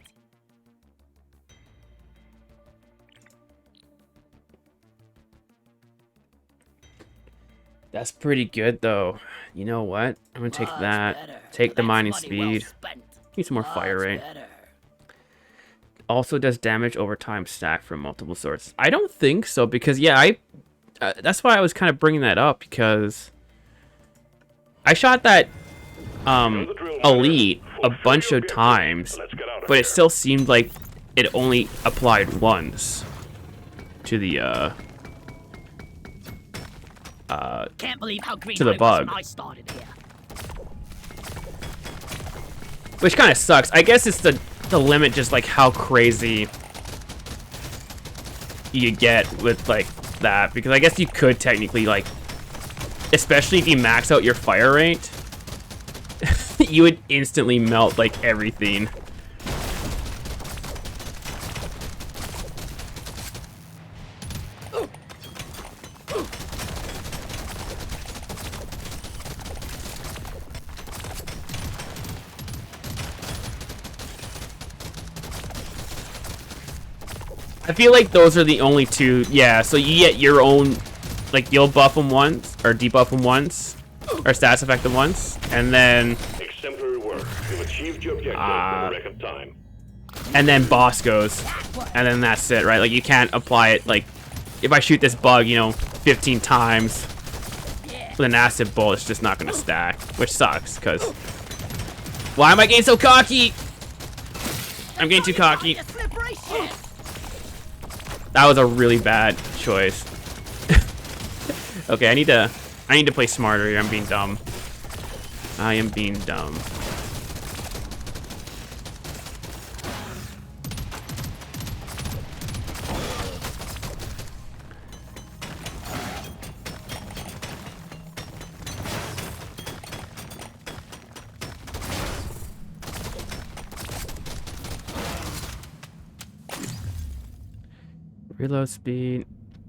That's pretty good though. You know what? I'm gonna take that. Better. Take the That's mining money speed. well spent. Need some more fire rate. Better. Also does damage over time stack from multiple sources. I don't think so because yeah, that's why I was kind of bringing that up because I shot that elite a bunch of times, but it still seemed like it only applied once to the Can't believe how green to the I was bug. when I started here. Which kind of sucks. I guess it's the limit, just like how crazy you get with like that, because I guess you could technically, like, especially if you max out your fire rate, you would instantly melt like everything. I feel like those are the only two. Yeah, so you get your own, like, you'll buff them once, or debuff them once, or stats affect them once, and then exemplary work. You've achieved your objective in the record time. and then boss goes, and then that's it, right? Like, you can't apply it, like, if I shoot this bug, you know, 15 times with an acid bolt, it's just not gonna stack, which sucks, because why am I getting so cocky? I'm getting too cocky. That was a really bad choice. Okay, I need to play smarter here. I'm being dumb. I am being dumb. Reload speed.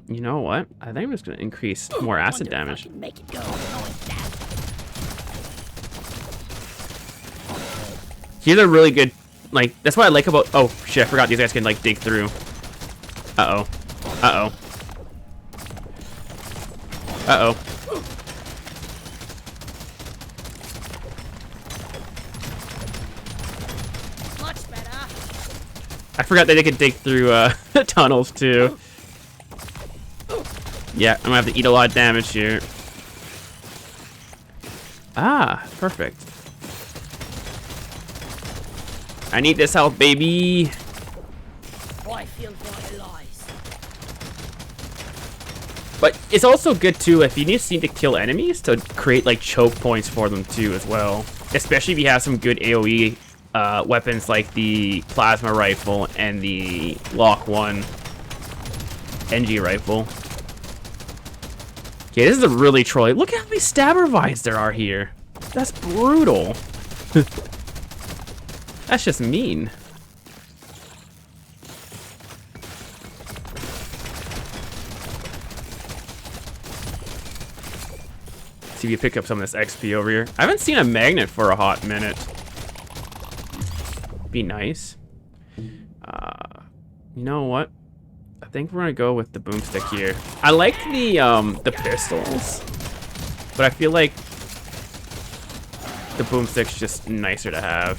You know what? I think I'm just gonna increase more acid Wonder if I damage. can make it go over 9,000. Here's a really good, like, that's what I like about, oh shit, I forgot these guys can like dig through. Uh-oh. Uh-oh. Uh-oh. Much better. I forgot that they could dig through tunnels too. Yeah, I'm gonna have to eat a lot of damage here. Ah, perfect. I need this health, baby. I feel vitalized. But it's also good too if you just need to kill enemies to create like choke points for them too as well. Especially if you have some good AoE weapons like the plasma rifle and the Lock 1 NG rifle. Okay, this is a really trolly. Look at how many stabber vines there are here. That's brutal. That's just mean. See if you pick up some of this XP over here. I haven't seen a magnet for a hot minute. Be nice. You know what? I think we're gonna go with the boomstick here. I like the pistols, but I feel like the boomstick's just nicer to have.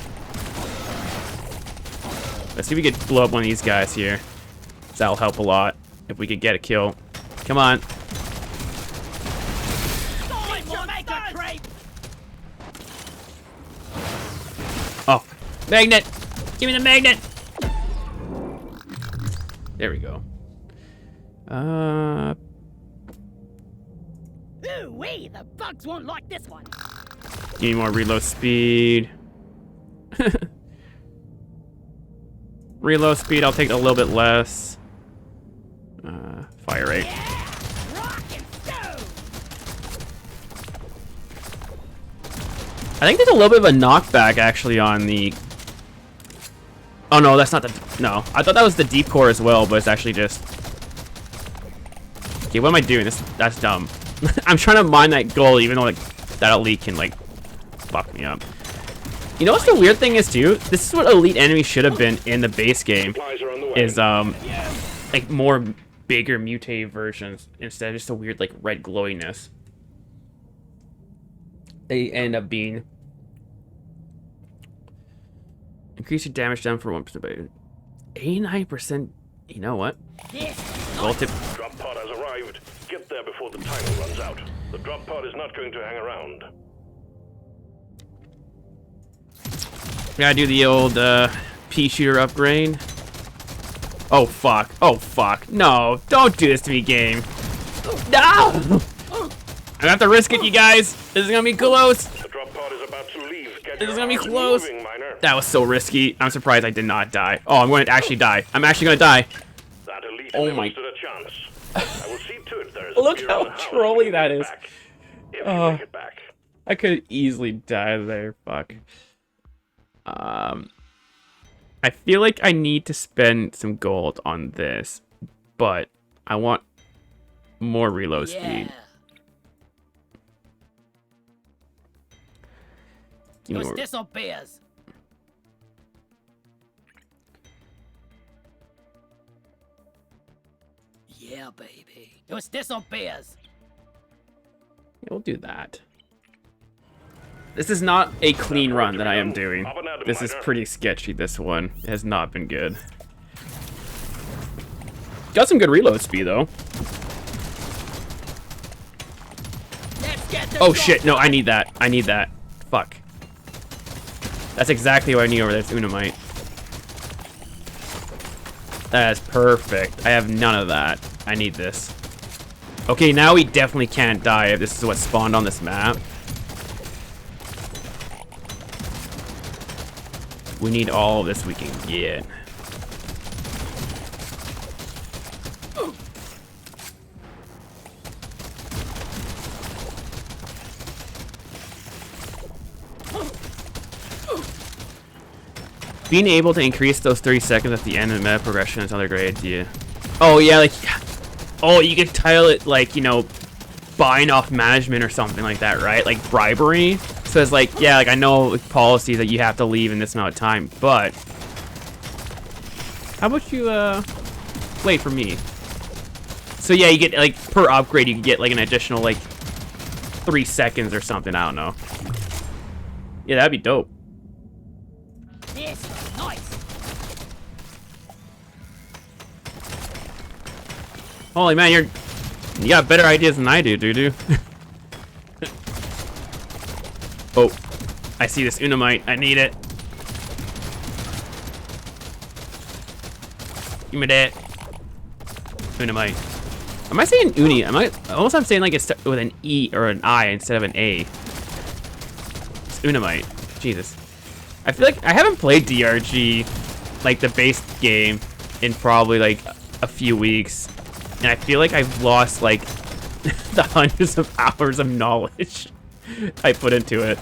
Let's see if we could blow up one of these guys here. That'll help a lot if we could get a kill. Come on. Oh, magnet! Give me the magnet! There we go. Ooh-wee, the bugs won't like this one. Give me more reload speed. Reload speed, I'll take a little bit less. Fire rate. Rock and stone. I think there's a little bit of a knockback actually on the... Oh no, that's not the... No, I thought that was the deep core as well, but it's actually just... Okay, what am I doing? That's dumb. I'm trying to mine that gold even though like, that elite can like fuck me up. You know what's the weird thing is too? This is what elite enemies should have been in the base game. Is like more bigger mutated versions instead of just a weird like red glowiness. They end up being increase your damage down for 1%, but 89%. You know what? Gold tip. Drop pod has arrived. Get there before the timer runs out. The drop pod is not going to hang around. Gotta do the old pea shooter upgrade. Oh fuck! Oh fuck! No! Don't do this to me, game! No! I'm gonna have to risk it, you guys. This is gonna be close. The drop pod is about to leave. Get This is your gonna be arms close. moving, miner. That was so risky. I'm surprised I did not die. Oh, I'm going to actually die. I'm actually going to die. That elite Oh never my- stood a chance. I will see to it there is Look a beer how in the house trolly when you that get is. back. If you make it back. I could easily die there. Fuck. I feel like I need to spend some gold on this, but I want more reload speed. Give me It was more- this or beers. Yeah, baby. It was this or beers. Yeah, we'll do that. This is not a clean run that I am doing. This is pretty sketchy, this one. It has not been good. Got some good reload speed, though. Let's get the Oh drop shit, no, pod. I need that. I need that. Fuck. That's exactly what I need over there. It's Unamite. That is perfect. I have none of that. I need this. Okay, now we definitely can't die if this is what spawned on this map. We need all of this we can get. Being able to increase those 30 seconds at the end of the meta progression is another great idea. Oh yeah, like, oh, you could title it like, you know, buying off management or something like that, right? Like bribery. So it's like, yeah, like I know like, policies that you have to leave in this amount of time, but how about you wait for me? So yeah, you get like per upgrade, you can get like an additional like 3 seconds or something. I don't know. Yeah, that'd be dope. This is nice. Holy man, you got better ideas than I do, doo-doo. Oh, I see this Unamite. I need it. Give me that. Unamite. Am I saying uni? Almost I'm saying like it's with an E or an I instead of an A. It's Unamite. Jesus. I feel like I haven't played DRG, like the base game, in probably like a few weeks. And I feel like I've lost like the hundreds of hours of knowledge I put into it.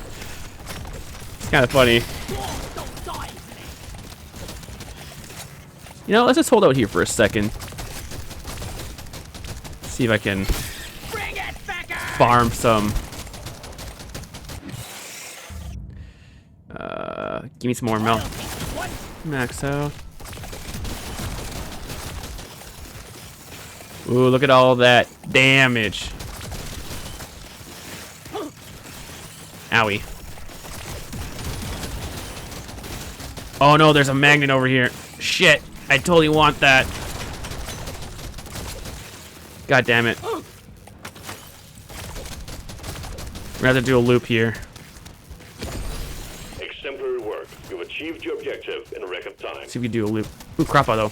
It's kind of funny. You know, let's just hold out here for a second. See if I can farm some. Give me some more milk. Max out. Ooh, look at all that damage. Owie. Oh no, there's a magnet over here. Shit, I totally want that. God damn it. We're gonna have to do a loop here. Exemplary work. You've achieved your objective in a record time. See if we can do a loop. Ooh, crappa though.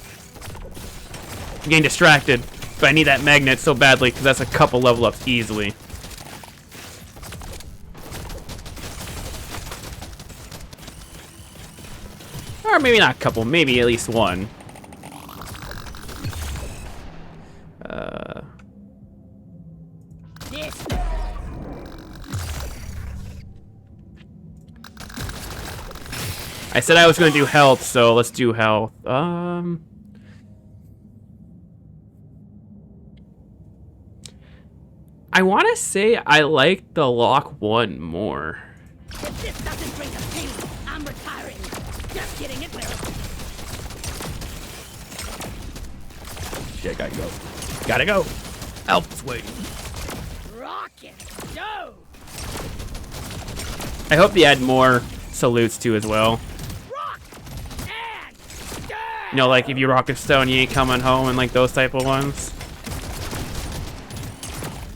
I'm getting distracted, but I need that magnet so badly because that's a couple level ups easily. Or maybe not a couple, maybe at least one. I said I was going to do health, so let's do health. I want to say I like the lock one more. If this doesn't bring a thing, I'm retiring. Just kidding, it will. Shit, gotta go. Gotta go. Help's waiting. Rocket stove. I hope they add more salutes too as well. Rock and stone. You know, like if you rock a stone, you ain't coming home, and like those type of ones.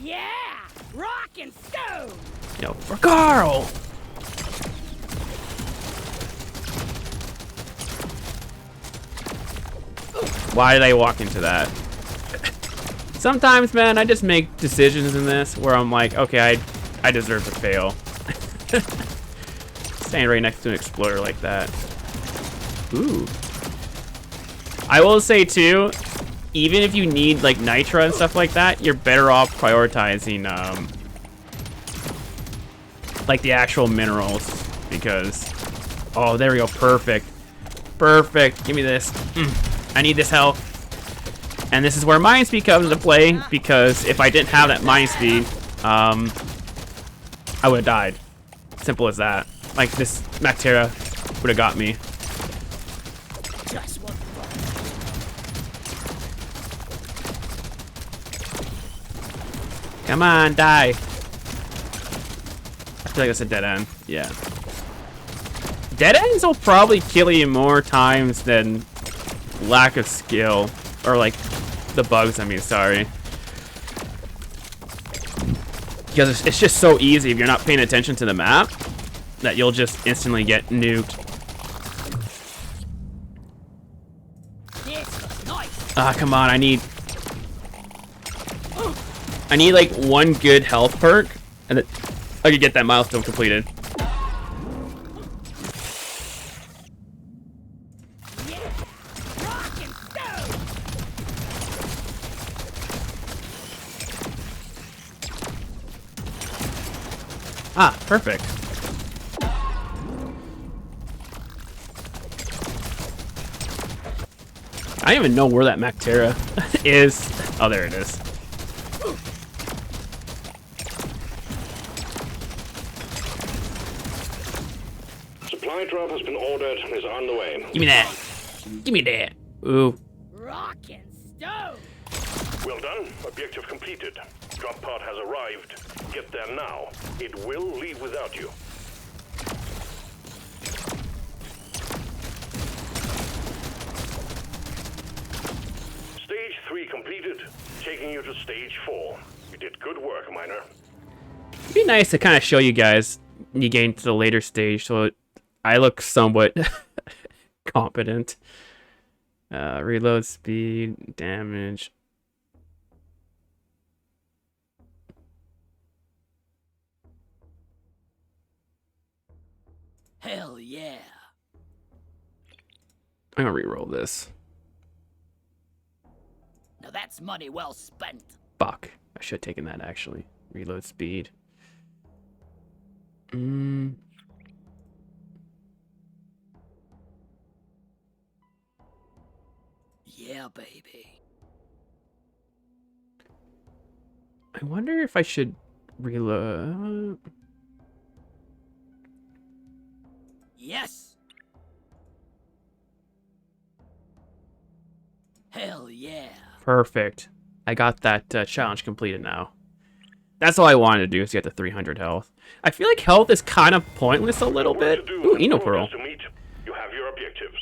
Yeah, rock and stone. You know, for Carl. Why did I walk into that? Sometimes, man, I just make decisions in this where I'm like, okay, I deserve to fail. Standing right next to an explorer like that. Ooh. I will say too, even if you need like nitra and stuff like that, you're better off prioritizing like the actual minerals because, oh, there we go, perfect, perfect. Give me this. I need this health. And this is where mine speed comes into play because if I didn't have that mine speed, I would have died. Simple as that. Like this Mactera would have got me. Just one more. Come on, die. I feel like that's a dead end. Yeah. Dead ends will probably kill you more times than lack of skill. Or like the bugs, I mean, sorry. Because it's just so easy if you're not paying attention to the map that you'll just instantly get nuked. This looks nice. Ah, come on, I need like one good health perk and then I could get that milestone completed. Yeah, rock and stone. Ah, perfect. I don't even know where that Mactera is. Oh, there it is. Supply drop has been ordered and is on the way. Give me that. Give me that. Ooh. Rock and stove. Well done. Objective completed. Drop pod has arrived. Get there now. It will leave without you. Stage 3 completed. Taking you to stage 4. You did good work, Miner. It'd be nice to kind of show you guys when you get into the later stage, so I look somewhat competent. Reload speed, damage. Hell yeah. I'm gonna re-roll this. Now that's money well spent. Fuck. I should have taken that actually. Reload speed. Yeah, baby. I wonder if I should reload. Yes. Hell yeah. Perfect. I got that challenge completed now. That's all I wanted to do is get to 300 health. I feel like health is kind of pointless a little bit. Ooh, Eno Pearl. You have your objectives.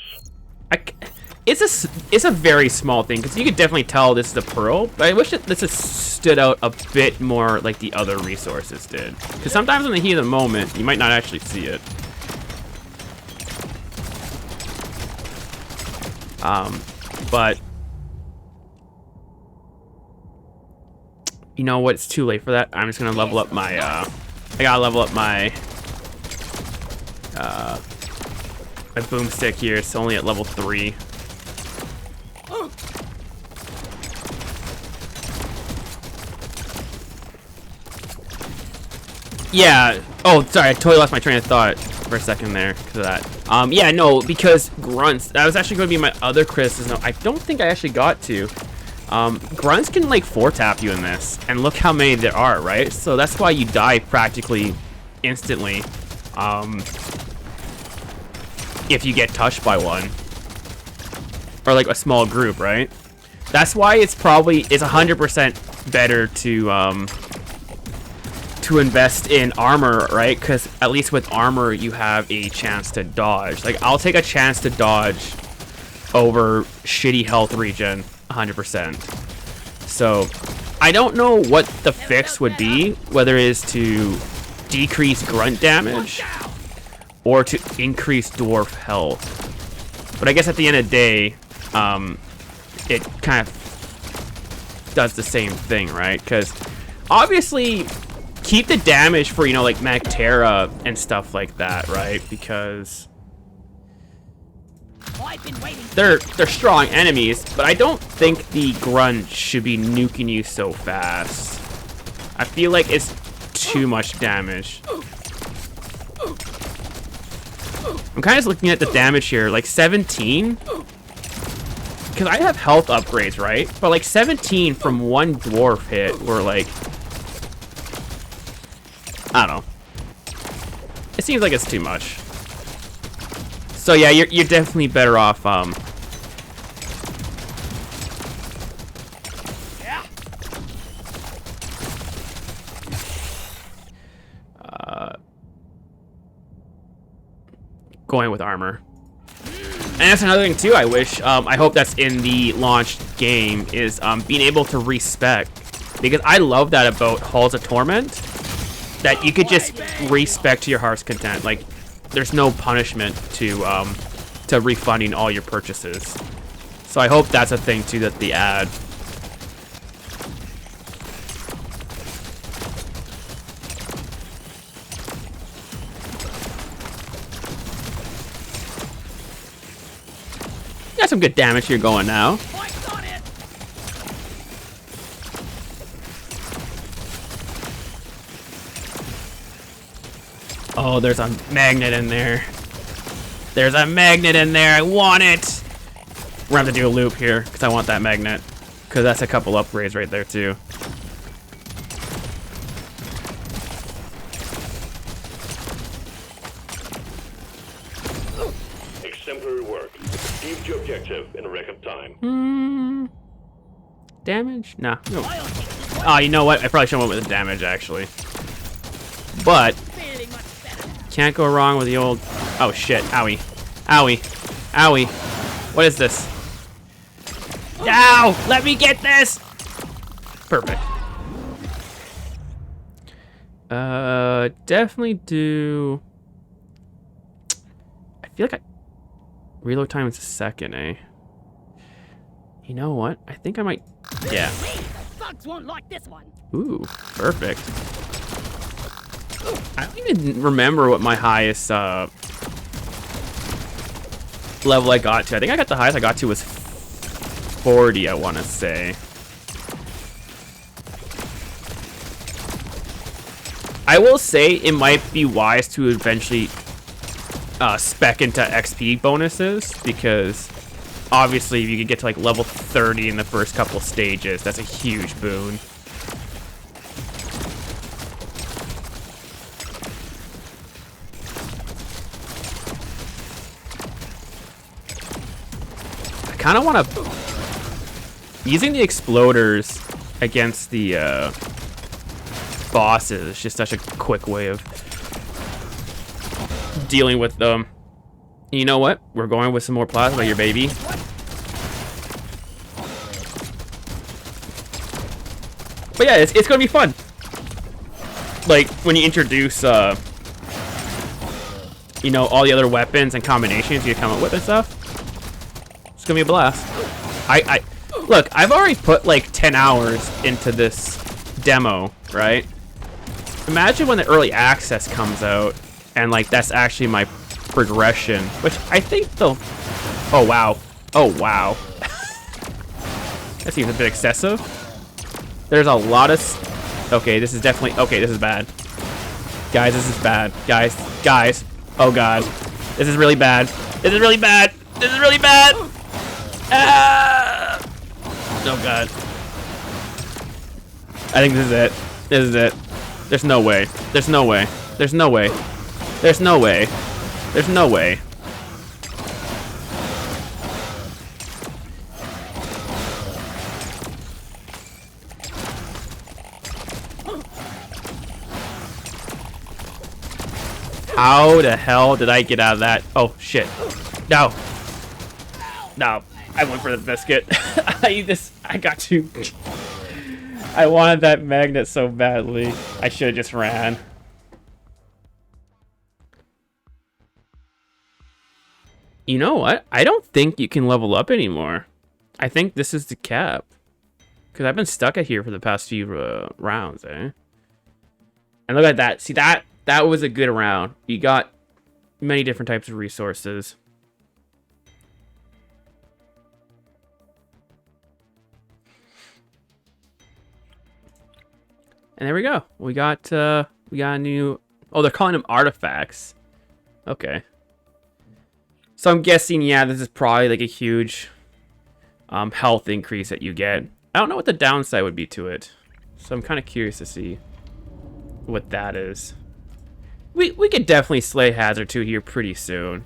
It's a very small thing because you could definitely tell this is a pearl, but I wish that this has stood out a bit more like the other resources did. Because sometimes in the heat of the moment, you might not actually see it. But you know what? It's too late for that. I'm just gonna level up my. I gotta level up my my boomstick here. It's only at level 3. Yeah. Oh, sorry. I totally lost my train of thought for a second there because of that. Yeah, no, because grunts. That was actually going to be my other criticism. I don't think I actually got to. Grunts can like 4-tap you in this, and look how many there are, right? So that's why you die practically instantly. If you get touched by one, or like a small group, right? That's why it's 100% better to invest in armor, right? Because at least with armor you have a chance to dodge. Like I'll take a chance to dodge over shitty health regen 100%. So I don't know what the fix would be, whether it is to decrease grunt damage or to increase dwarf health. But I guess at the end of the day, it kind of does the same thing, right? Because obviously keep the damage for, you know, like Mactera and stuff like that, right? Because they're strong enemies, but I don't think the grunt should be nuking you so fast. I feel like it's too much damage. I'm kind of just looking at the damage here, like 17. Because I have health upgrades, right? But like 17 from one dwarf hit were like, I don't know. It seems like it's too much. So yeah, you're definitely better off going with armor. And that's another thing too, I wish, I hope that's in the launched game, is being able to respec. Because I love that about Halls of Torment, that you could just respec to your heart's content. Like, there's no punishment to refunding all your purchases. So I hope that's a thing too that they add. Got some good damage here going now. Oh, there's a magnet in there. There's a magnet in there. I want it. We're gonna have to do a loop here because I want that magnet. Because that's a couple upgrades right there too. Exemplary work. Achieved your objective in a record time. Damage? Nah. No. Oh, you know what? I probably should have went with the damage actually. But can't go wrong with the old. Oh shit! Owie! Owie! Owie! What is this? No! Let me get this! Perfect. Definitely do... I feel like reload time is a second, eh? You know what? I think I might... Yeah. Bugs won't like this one. Ooh, perfect. I don't even remember what my highest, level I got to. I think I got the highest I got to was 40, I want to say. I will say it might be wise to eventually spec into XP bonuses, because obviously if you could get to like level 30 in the first couple stages, that's a huge boon. I kind of want to... Using the exploders against the bosses is just such a quick way of dealing with them. You know what? We're going with some more plasma here, baby. But yeah, it's gonna be fun. Like when you introduce, you know, all the other weapons and combinations you come up with and stuff. It's gonna be a blast. Look, I've already put like 10 hours into this demo, right? Imagine when the early access comes out and like that's actually my progression, which I think they'll... Oh wow. Oh wow. That seems a bit excessive. There's a lot of... Okay, this is definitely... Okay, this is bad. Guys, this is bad. Guys. Oh god. This is really bad. This is really bad. This is really bad. Ah! Oh god. I think this is it. This is it. There's no way. There's no way. There's no way. There's no way. There's no way. How the hell did I get out of that? Oh shit. No. No. I went for the biscuit. I got to. I wanted that magnet so badly. I should have just ran. You know what? I don't think you can level up anymore. I think this is the cap. Because I've been stuck at here for the past few rounds, eh? And look at that. See, that was a good round. You got many different types of resources. And there we go. We got a new... Oh, they're calling them artifacts. Okay. So I'm guessing, yeah, this is probably like a huge health increase that you get. I don't know what the downside would be to it. So I'm kind of curious to see what that is. We could definitely slay Hazard 2 here pretty soon.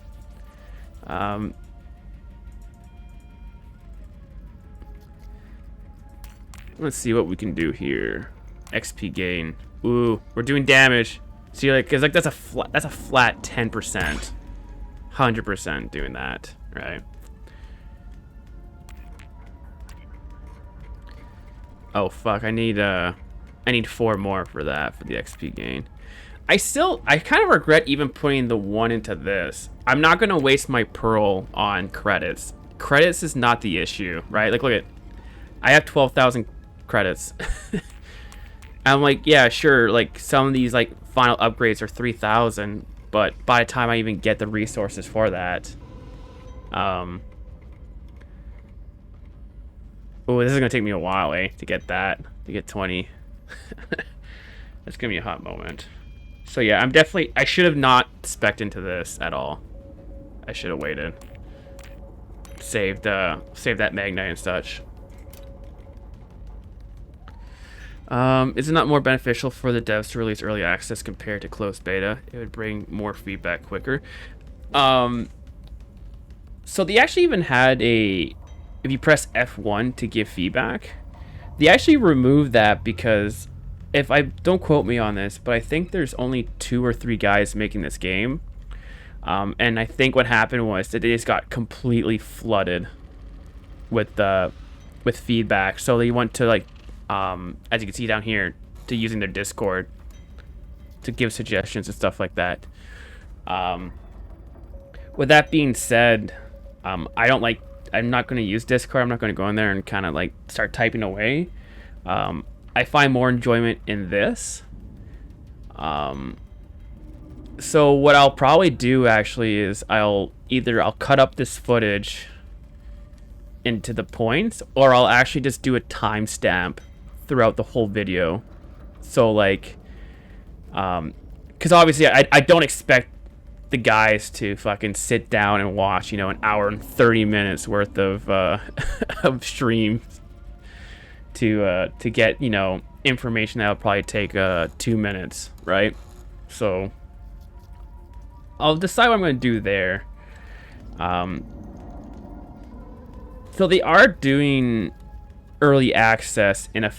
Let's see what we can do here. XP gain. Ooh, we're doing damage. See, like, cause like that's a flat 10%, 100% doing that, right? Oh fuck, I need 4 more for that for the XP gain. I kind of regret even putting the 1 into this. I'm not gonna waste my pearl on credits. Credits is not the issue, right? Like, look at, I have 12,000 credits. I'm like, yeah, sure, like some of these like final upgrades are 3,000, but by the time I even get the resources for that, oh, this is gonna take me a while, eh, to get that, to get 20. That's gonna be a hot moment. So yeah, I should have not spec'd into this at all. I should have waited. saved that Magnite and such. Is it not more beneficial for the devs to release early access compared to closed beta? It would bring more feedback quicker. So they actually even had if you press F1 to give feedback, they actually removed that because don't quote me on this, but I think there's only 2 or 3 guys making this game. And I think what happened was that they just got completely flooded with feedback. So they went to like, as you can see down here, to using their Discord to give suggestions and stuff like that. With that being said, I'm not going to use Discord. I'm not going to go in there and kind of like start typing away. I find more enjoyment in this. So what I'll probably do actually is I'll cut up this footage into the points, or I'll actually just do a timestamp throughout the whole video. So like, because obviously I don't expect the guys to fucking sit down and watch, an hour and 30 minutes worth of of streams to get, information that'll probably take 2 minutes, right? So I'll decide what I'm going to do there. So they are doing early access in a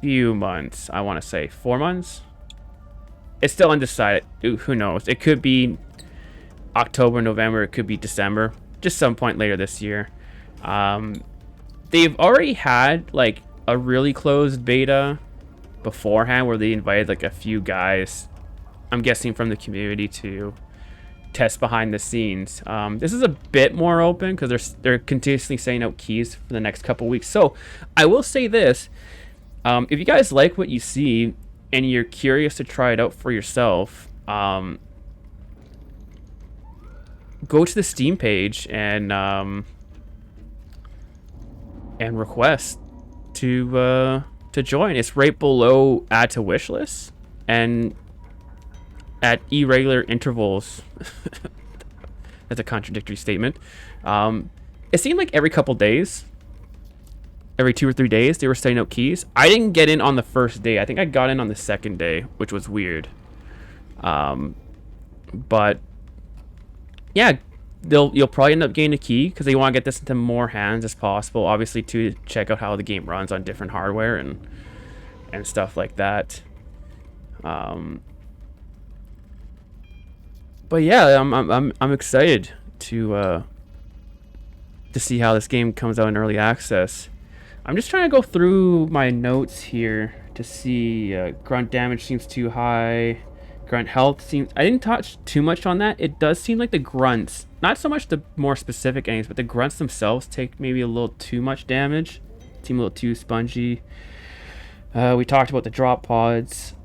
few months. I want to say 4 months. It's still undecided. Who knows? It could be October, November. It could be December. Just some point later this year. They've already had like a really closed beta beforehand where they invited like a few guys, I'm guessing from the community, to test behind the scenes. This is a bit more open because they're continuously sending out keys for the next couple weeks. So I will say this: if you guys like what you see and you're curious to try it out for yourself, go to the Steam page and request to join. It's right below add to wish list, and at irregular intervals. That's a contradictory statement. It seemed like every couple days, every 2 or 3 days, they were sending out keys. I didn't get in on the first day. I think I got in on the second day, which was weird. But yeah, you'll probably end up getting a key because they want to get this into more hands as possible. Obviously, to check out how the game runs on different hardware and stuff like that. But yeah, I'm excited to see how this game comes out in early access. I'm just trying to go through my notes here to see. Grunt damage seems too high. Grunt health seems... I didn't touch too much on that. It does seem like the grunts, not so much the more specific enemies, but the grunts themselves take maybe a little too much damage. Seem a little too spongy. We talked about the drop pods.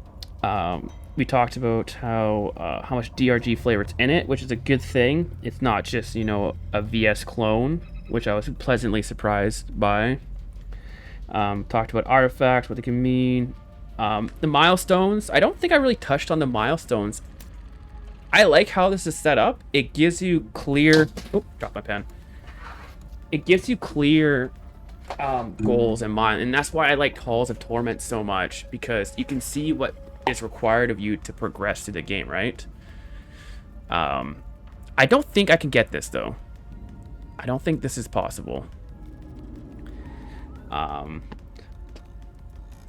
We talked about how much DRG flavor it's in it, which is a good thing. It's not just, a VS clone, which I was pleasantly surprised by. Talked about artifacts, what they can mean. The milestones. I don't think I really touched on the milestones. I like how this is set up. It gives you clear... Oh, dropped my pen. It gives you clear goals in mind, and that's why I like Halls of Torment so much, because you can see what is required of you to progress through the game, right? I don't think I can get this, though. I don't think this is possible.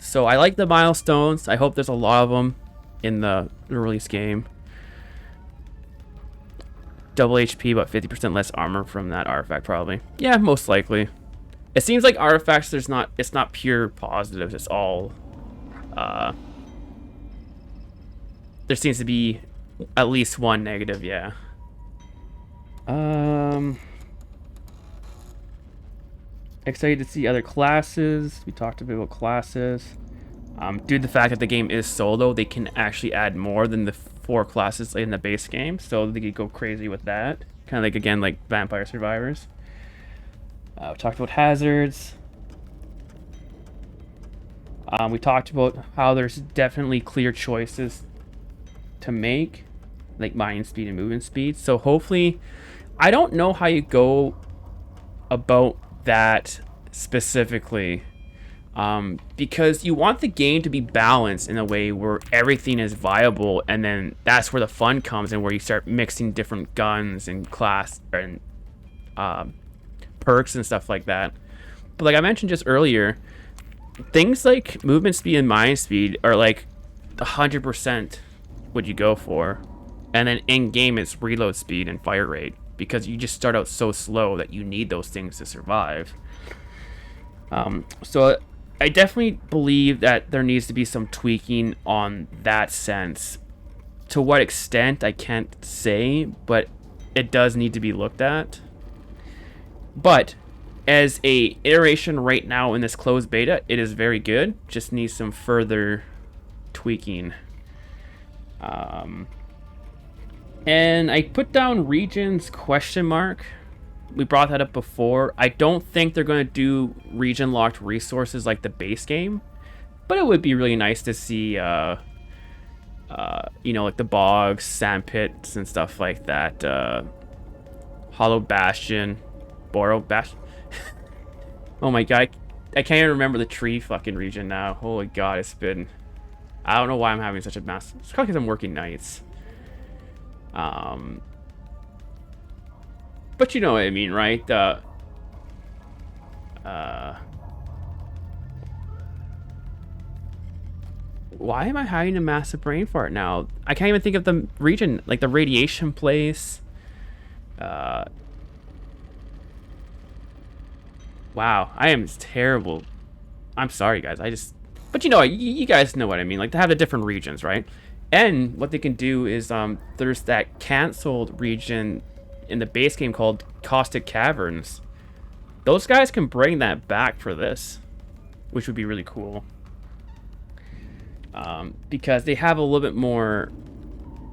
So I like the milestones. I hope there's a lot of them in the release game. Double HP, but 50% less armor from that artifact, probably. Yeah, most likely. It seems like artifacts, it's not pure positives. It's all... there seems to be at least one negative, yeah. Excited to see other classes. We talked a bit about classes. Due to the fact that the game is solo, they can actually add more than the 4 classes in the base game, so they could go crazy with that. Kind of like, again, like Vampire Survivors. We talked about hazards. We talked about how there's definitely clear choices to make, like mining speed and movement speed. So hopefully, I don't know how you go about that specifically. Because you want the game to be balanced in a way where everything is viable, and then that's where the fun comes in, where you start mixing different guns and class and perks and stuff like that. But like I mentioned just earlier, things like movement speed and mind speed are like 100% what you go for, and then in game it's reload speed and fire rate, because you just start out so slow that you need those things to survive. So I definitely believe that there needs to be some tweaking on that sense. To what extent, I can't say, but it does need to be looked at. But as a iteration right now in this closed beta, it is very good. Just needs some further tweaking. And I put down regions question mark. We brought that up before. I don't think they're going to do region locked resources like the base game, but it would be really nice to see, you know, like the bogs, sand pits, and stuff like that. Hollow Bastion, Boro Bastion. Oh my god, I can't even remember the tree fucking region now. Holy god, it's been. I don't know why I'm having such a mess. It's probably because I'm working nights. But you know what I mean, right? Why am I having a massive brain fart now? I can't even think of the region, like the radiation place. Wow, I am terrible. I'm sorry, guys. But you know, you guys know what I mean. Like, they have the different regions, right? And what they can do is, there's that canceled region in the base game called Caustic Caverns. Those guys can bring that back for this, which would be really cool. Because they have a little bit more,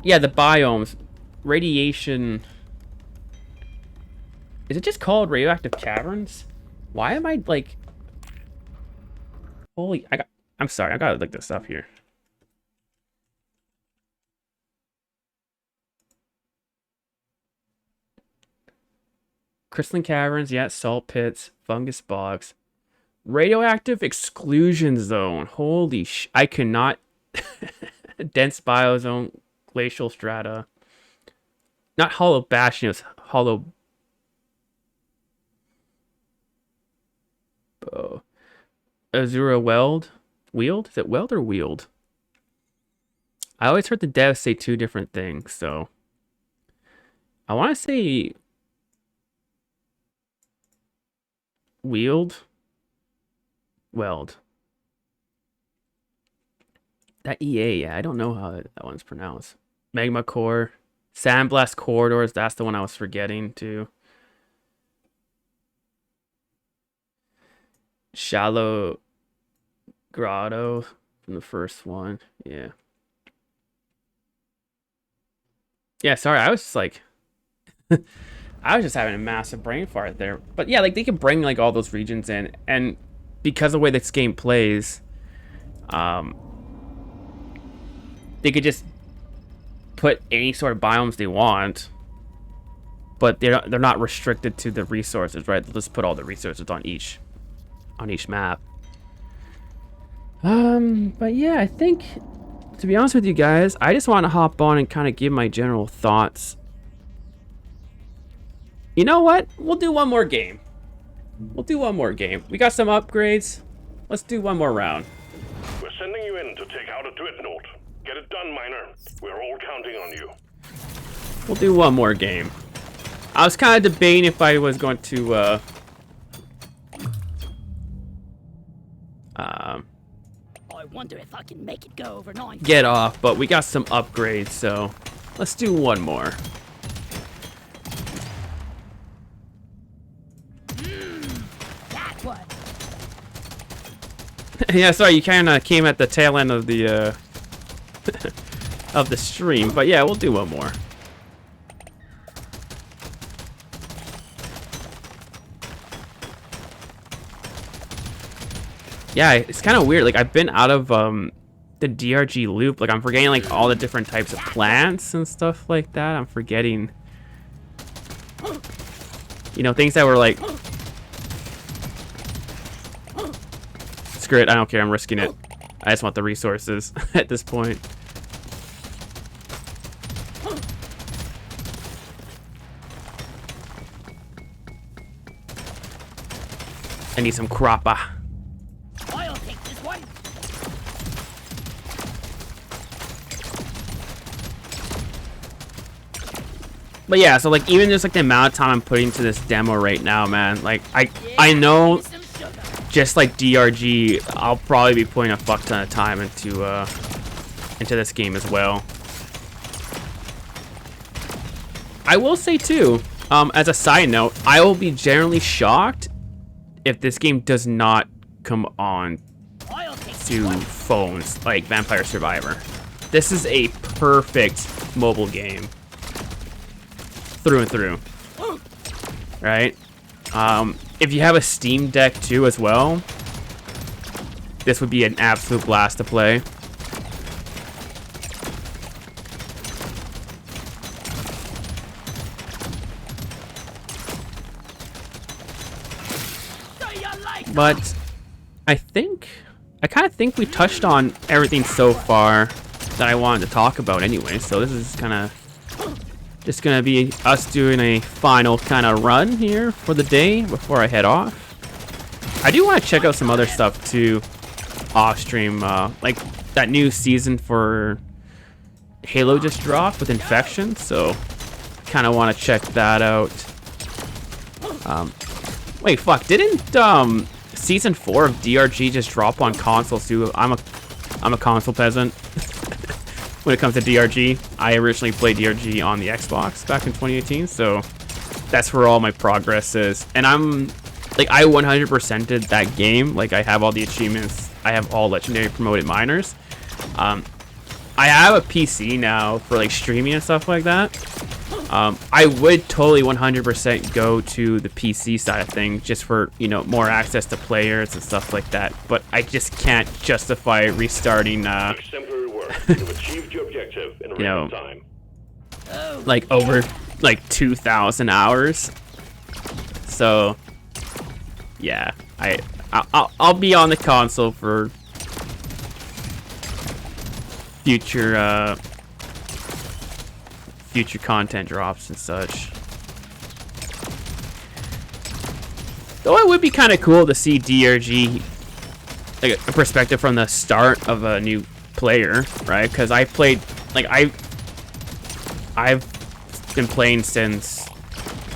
yeah, the biomes, radiation. Is it just called radioactive caverns? Why am I like, holy, I'm sorry, I gotta look this up here. Crystalline caverns, yeah, salt pits, fungus bogs, radioactive exclusion zone. Holy I cannot. Dense biozone, glacial strata. Not hollow bastion, it was hollow. Azura Weld? Wield? Is it Weld or Wield? I always heard the devs say two different things, so I want to say Wield, Weld. That EA, yeah, I don't know how that one's pronounced. Magma Core, Sandblast Corridors, that's the one I was forgetting too. Shallow Grotto from the first one, yeah. Yeah, sorry, I was just like, I was just having a massive brain fart there. But yeah, like they can bring like all those regions in, and because of the way this game plays, they could just put any sort of biomes they want, but they're not restricted to the resources, right? They'll just put all the resources on each map. But yeah, I think, to be honest with you guys, I just want to hop on and kind of give my general thoughts. You know what? We'll do one more game. We got some upgrades. Let's do one more round. We're sending you in to take out a dreadnought. Get it done, Miner. We're all counting on you. We'll do one more game. I was kind of debating if I was going to, I wonder if I can make it go over 9. get off, but we got some upgrades, so let's do one more. That one. Yeah, sorry, you kind of came at the tail end of the of the stream, but yeah, we'll do one more. Yeah, it's kind of weird. Like, I've been out of the DRG loop. Like, I'm forgetting like all the different types of plants and stuff like that. I'm forgetting, you know, things that were like screw it. I don't care. I'm risking it. I just want the resources at this point. I need some crappa. I'll take this one. But yeah, so like even just like the amount of time I'm putting to this demo right now, man. Like I know Some sugar. just like DRG, I'll probably be putting a fuck ton of time into this game as well. I will say too, as a side note, I will be generally shocked if this game does not come on I'll take this to one. phones like Vampire Survivor. This is a perfect mobile game through and through, right? If you have a Steam Deck too as well, this would be an absolute blast to play. So you like But I kind of think we touched on everything so far that I wanted to talk about anyway. So this is kind of just gonna be us doing a final kind of run here for the day before I head off. I do want to check out some other stuff too off stream, like that new season for Halo just dropped with Infection, so kind of want to check that out. Wait, fuck, didn't season 4 of DRG just drop on consoles too? I'm a console peasant. When it comes to DRG, I originally played DRG on the Xbox back in 2018, so that's where all my progress is. And I'm like, I 100%ed that game. Like, I have all the achievements. I have all legendary promoted miners. I have a PC now for like streaming and stuff like that. I would totally 100% go to the PC side of things just for, you know, more access to players and stuff like that. But I just can't justify restarting, Exemplary work. You've achieved your objective in you know, record time. Oh, like over like 2,000 hours. So yeah, I'll be on the console for future future content drops and such. Though it would be kind of cool to see DRG, like a perspective from the start of a new player, right? Because I played, like I've been playing since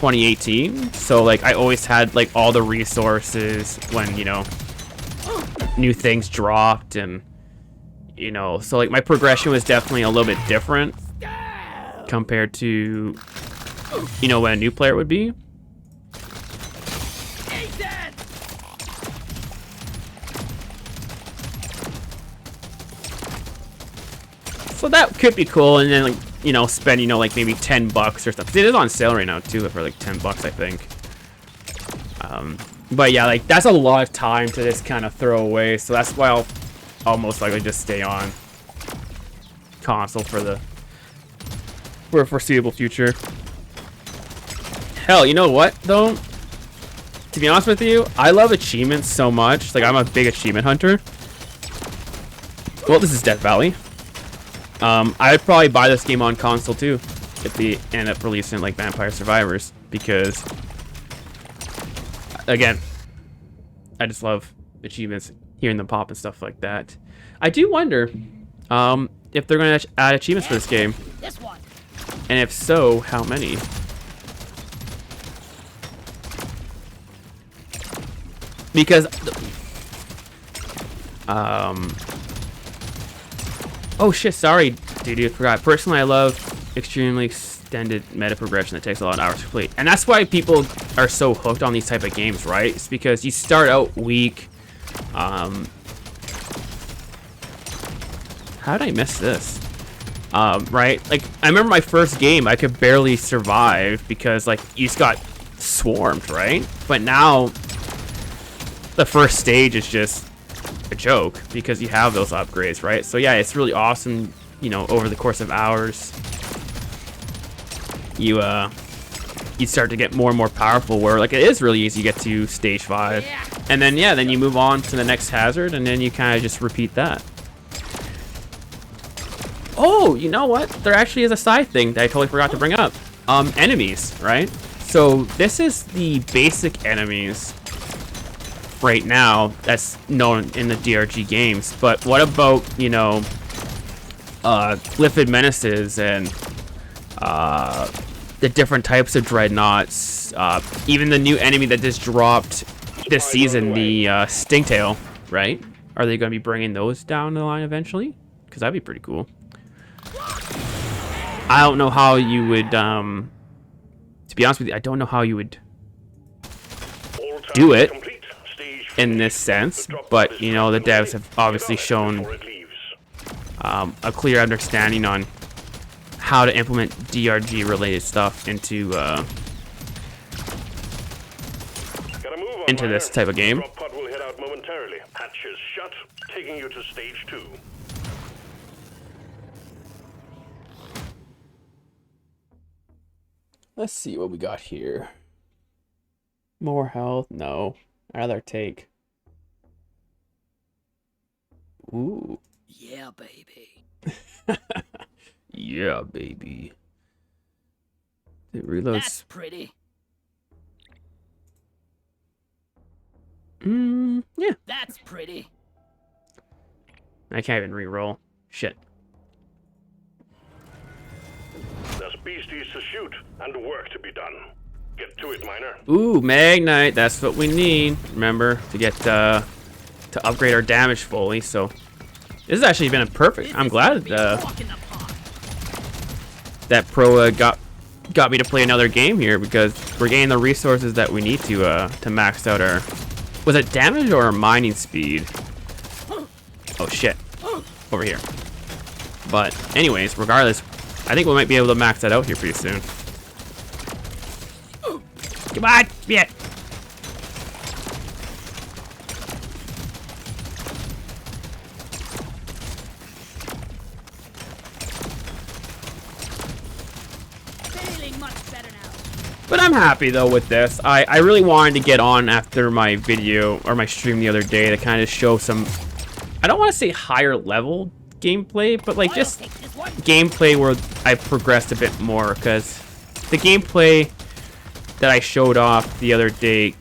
2018, so like I always had like all the resources when, you know, new things dropped, and you know, so like my progression was definitely a little bit different compared to, you know, what a new player would be. So that could be cool, and then like, you know, spend, you know, like maybe $10 or something. It is on sale right now too for like $10, I think. But yeah, like that's a lot of time to just kind of throw away. So that's why I'll almost likely just stay on console for a foreseeable future. Hell, you know what though? To be honest with you, I love achievements so much. Like, I'm a big achievement hunter. Well, this is Death Valley. I'd probably buy this game on console too if they end up releasing like Vampire Survivors, because again, I just love achievements, hearing them pop and stuff like that. I do wonder if they're going to add achievements for this game, This one. and if so, how many? Because oh shit, sorry dude, I forgot. Personally, I love extremely extended meta progression that takes a lot of hours to complete, and that's why people are so hooked on these type of games, right? It's because you start out weak. How did I miss this? Right, like I remember my first game, I could barely survive because like you just got swarmed, right? But now the first stage is just a joke because you have those upgrades, right? So yeah, it's really awesome, you know, over the course of hours you you start to get more and more powerful, where like it is really easy to get to stage 5. And then then you move on to the next hazard, and then you kind of just repeat that. Oh, you know what? There actually is a side thing that I totally forgot to bring up. Enemies, right? So this is the basic enemies right now that's known in the DRG games. But what about, you know, Glyphid Menaces and the different types of dreadnoughts, even the new enemy that just dropped this season, the Stinktail, right? Are they going to be bringing those down the line eventually? Because that'd be pretty cool. I don't know how you would, to be honest with you, I don't know how you would do it in this sense, but, you know, the devs have obviously shown a clear understanding on how to implement DRG related stuff into this type of game. Drop pod will head out momentarily. Hatches shut, taking you to stage 2. Let's see what we got here. More health? No. I'd rather take. Ooh. Yeah, baby. Yeah, baby. It reloads. That's pretty. Yeah. That's pretty. I can't even re-roll. Shit. There's beasties to shoot and work to be done. Get to it, miner. Ooh, Magnite. That's what we need. Remember, to get, to upgrade our damage fully, so. This has actually been a perfect. I'm glad, that Pro got me to play another game here, because we're getting the resources that we need to max out our, was it damage or mining speed? Oh shit, over here. But anyways, regardless, I think we might be able to max that out here pretty soon. Come on, yeah. But I'm happy though with this. I really wanted to get on after my video or my stream the other day to kind of show some, I don't want to say higher level gameplay, but like just gameplay where I progressed a bit more, because the gameplay that I showed off the other day,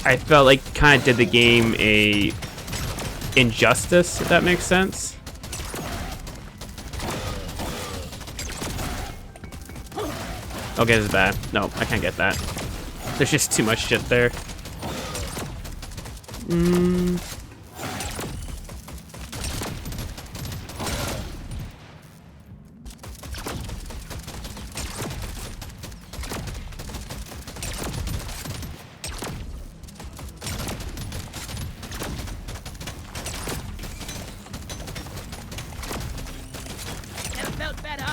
I felt like kind of did the game a injustice, if that makes sense. Okay, this is bad. No, I can't get that. There's just too much shit there. Never felt better.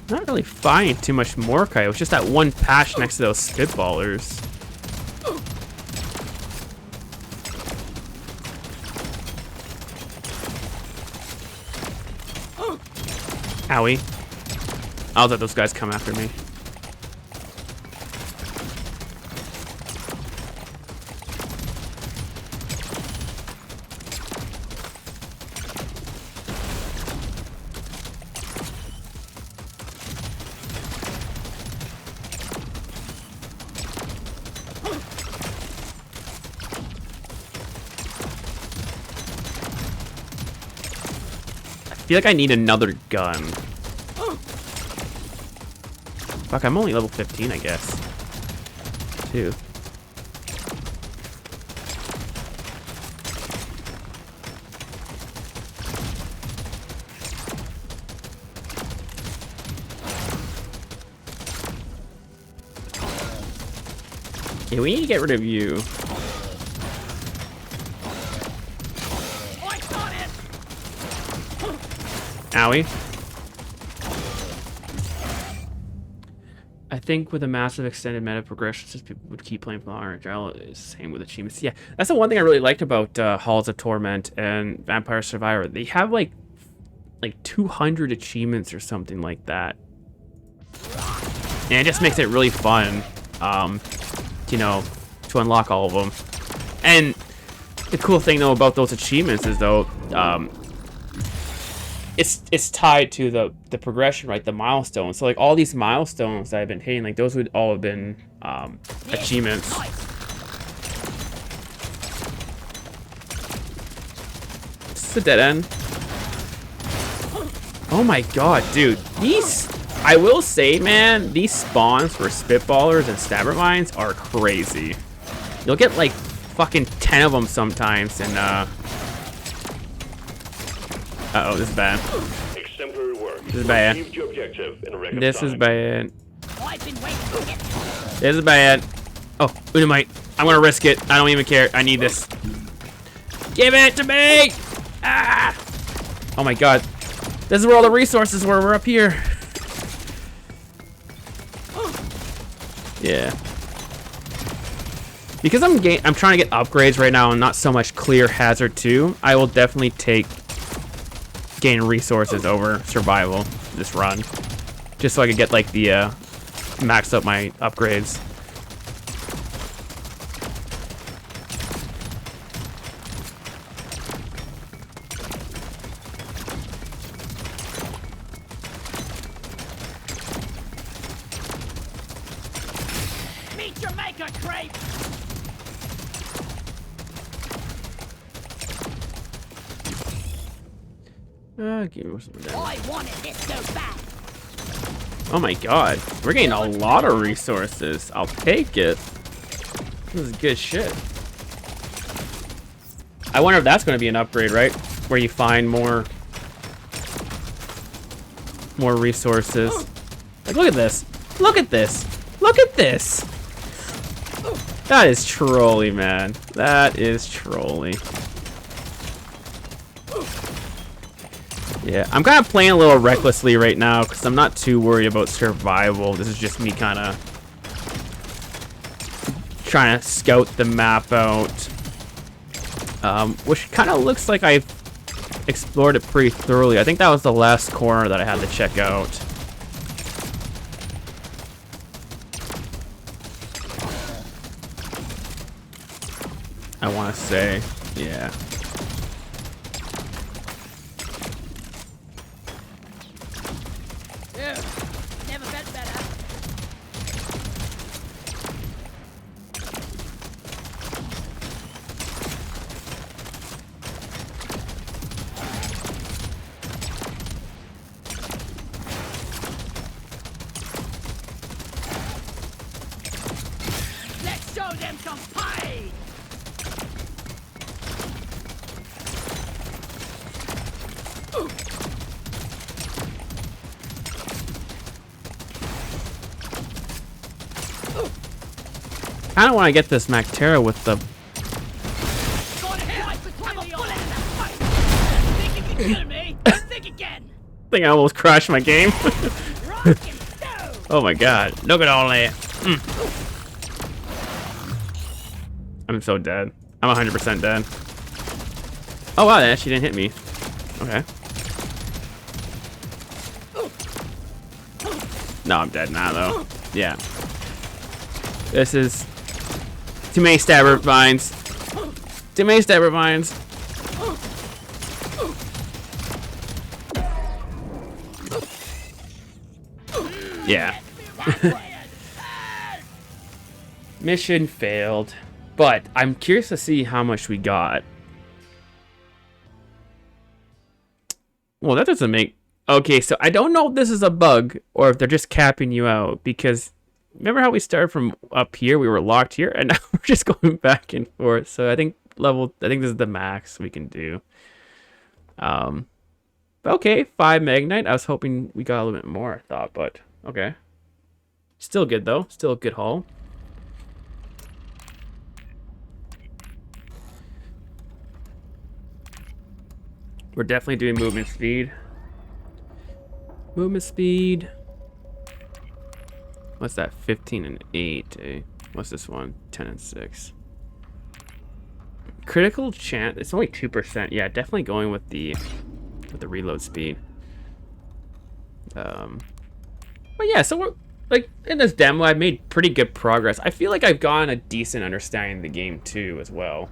Not really finding too much Morkai. It was just that one patch next to those spitballers. Owie. I'll let those guys come after me. I feel like I need another gun. Fuck, I'm only level 15, I guess. Too. Yeah, we need to get rid of you. Owie. I think with a massive extended meta progression, since people would keep playing for RHL, same with achievements. Yeah, that's the one thing I really liked about Halls of Torment and Vampire Survivor. They have like 200 achievements or something like that And it just makes it really fun, you know, to unlock all of them. And the cool thing though about those achievements is though, it's tied to the progression, right? The milestones. So like all these milestones that I've been hitting, like those would all have been achievements. This is a dead end. Oh my god, dude. These, I will say, man, these spawns for spitballers and stabber mines are crazy. You'll get like fucking 10 of them sometimes, and uh-oh, this is bad. Exemplary work. This is bad. Achieved your objective in a record This time. is bad. I've been waiting to get This is bad. Oh, Unamite. I'm gonna risk it. I don't even care. I need this. Give it to me! Ah! Oh my god. This is where all the resources were. We're up here. Yeah. Because I'm trying to get upgrades right now and not so much clear hazard 2, I will definitely gain resources over survival this run. Just so I could get like the max up my upgrades. meet Jamaica crepe. Give me some of that. I wanted this so bad. Oh my god, we're getting a lot of resources. I'll take it. This is good shit. I wonder if that's going to be an upgrade, right? Where you find more resources. Like, look at this. Look at this. Look at this. That is trolly, man. That is trolly. Yeah, I'm kind of playing a little recklessly right now because I'm not too worried about survival. This is just me kind of trying to scout the map out. Which kind of looks like I've explored it pretty thoroughly. I think that was the last corner that I had to check out. I want to say, yeah. Never been better. Let's show them some pie. I don't want to get this Mactera with the... Think again. I think I almost crashed my game. Oh my god. Look at all that. I'm so dead. I'm 100% dead. Oh wow, that actually didn't hit me. Okay. No, I'm dead now though. Yeah. This is too many stabber vines. Too many stabber vines. Yeah. Mission failed. But I'm curious to see how much we got. Well, that doesn't make... Okay, so I don't know if this is a bug or if they're just capping you out, because remember how we started from up here? We were locked here, and now we're just going back and forth. So I think this is the max we can do. Okay, 5 Magnite. I was hoping we got a little bit more, I thought, but okay. Still good though. Still a good haul. We're definitely doing movement speed. Movement speed. What's that? 15 and 8. Eh? What's this one? 10 and 6. Critical chance. It's only 2%. Yeah, definitely going with the reload speed. But yeah, so we're like in this demo, I've made pretty good progress. I feel like I've gotten a decent understanding of the game too, as well.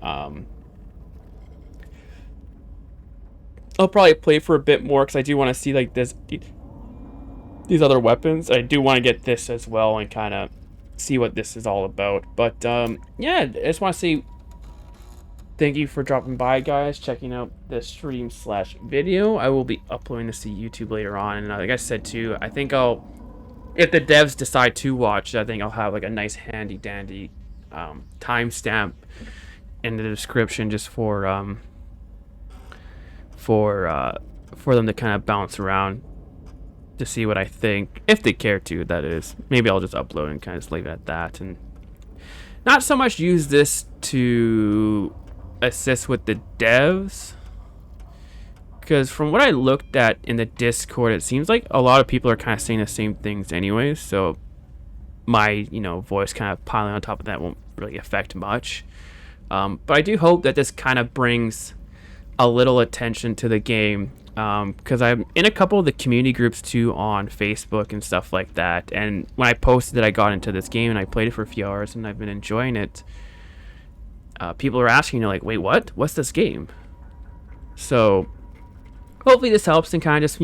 I'll probably play for a bit more because I do want to see like these other weapons. I do want to get this as well and kind of see what this is all about. But yeah, I just want to say thank you for dropping by, guys, checking out the stream/video. I will be uploading this to YouTube later on, and like I said too, I think I'll, if the devs decide to watch, I think I'll have like a nice handy dandy timestamp in the description just for them to kind of bounce around to see what I think, if they care to, that is. Maybe I'll just upload and kind of just leave it at that, and not so much use this to assist with the devs, because from what I looked at in the Discord, it seems like a lot of people are kind of saying the same things anyways, so my voice kind of piling on top of that won't really affect much. But I do hope that this kind of brings a little attention to the game, because I'm in a couple of the community groups too on Facebook and stuff like that, and when I posted that I got into this game and I played it for a few hours and I've been enjoying it, people are asking, like, wait, what's this game? So hopefully this helps and kind of just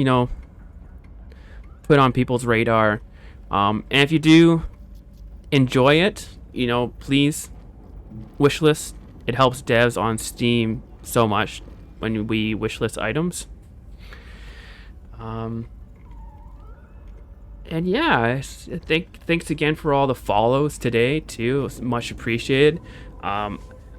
put on people's radar, and if you do enjoy it, please wishlist. It helps devs on Steam so much when we wishlist items. And yeah, thanks again for all the follows today too. It's much appreciated.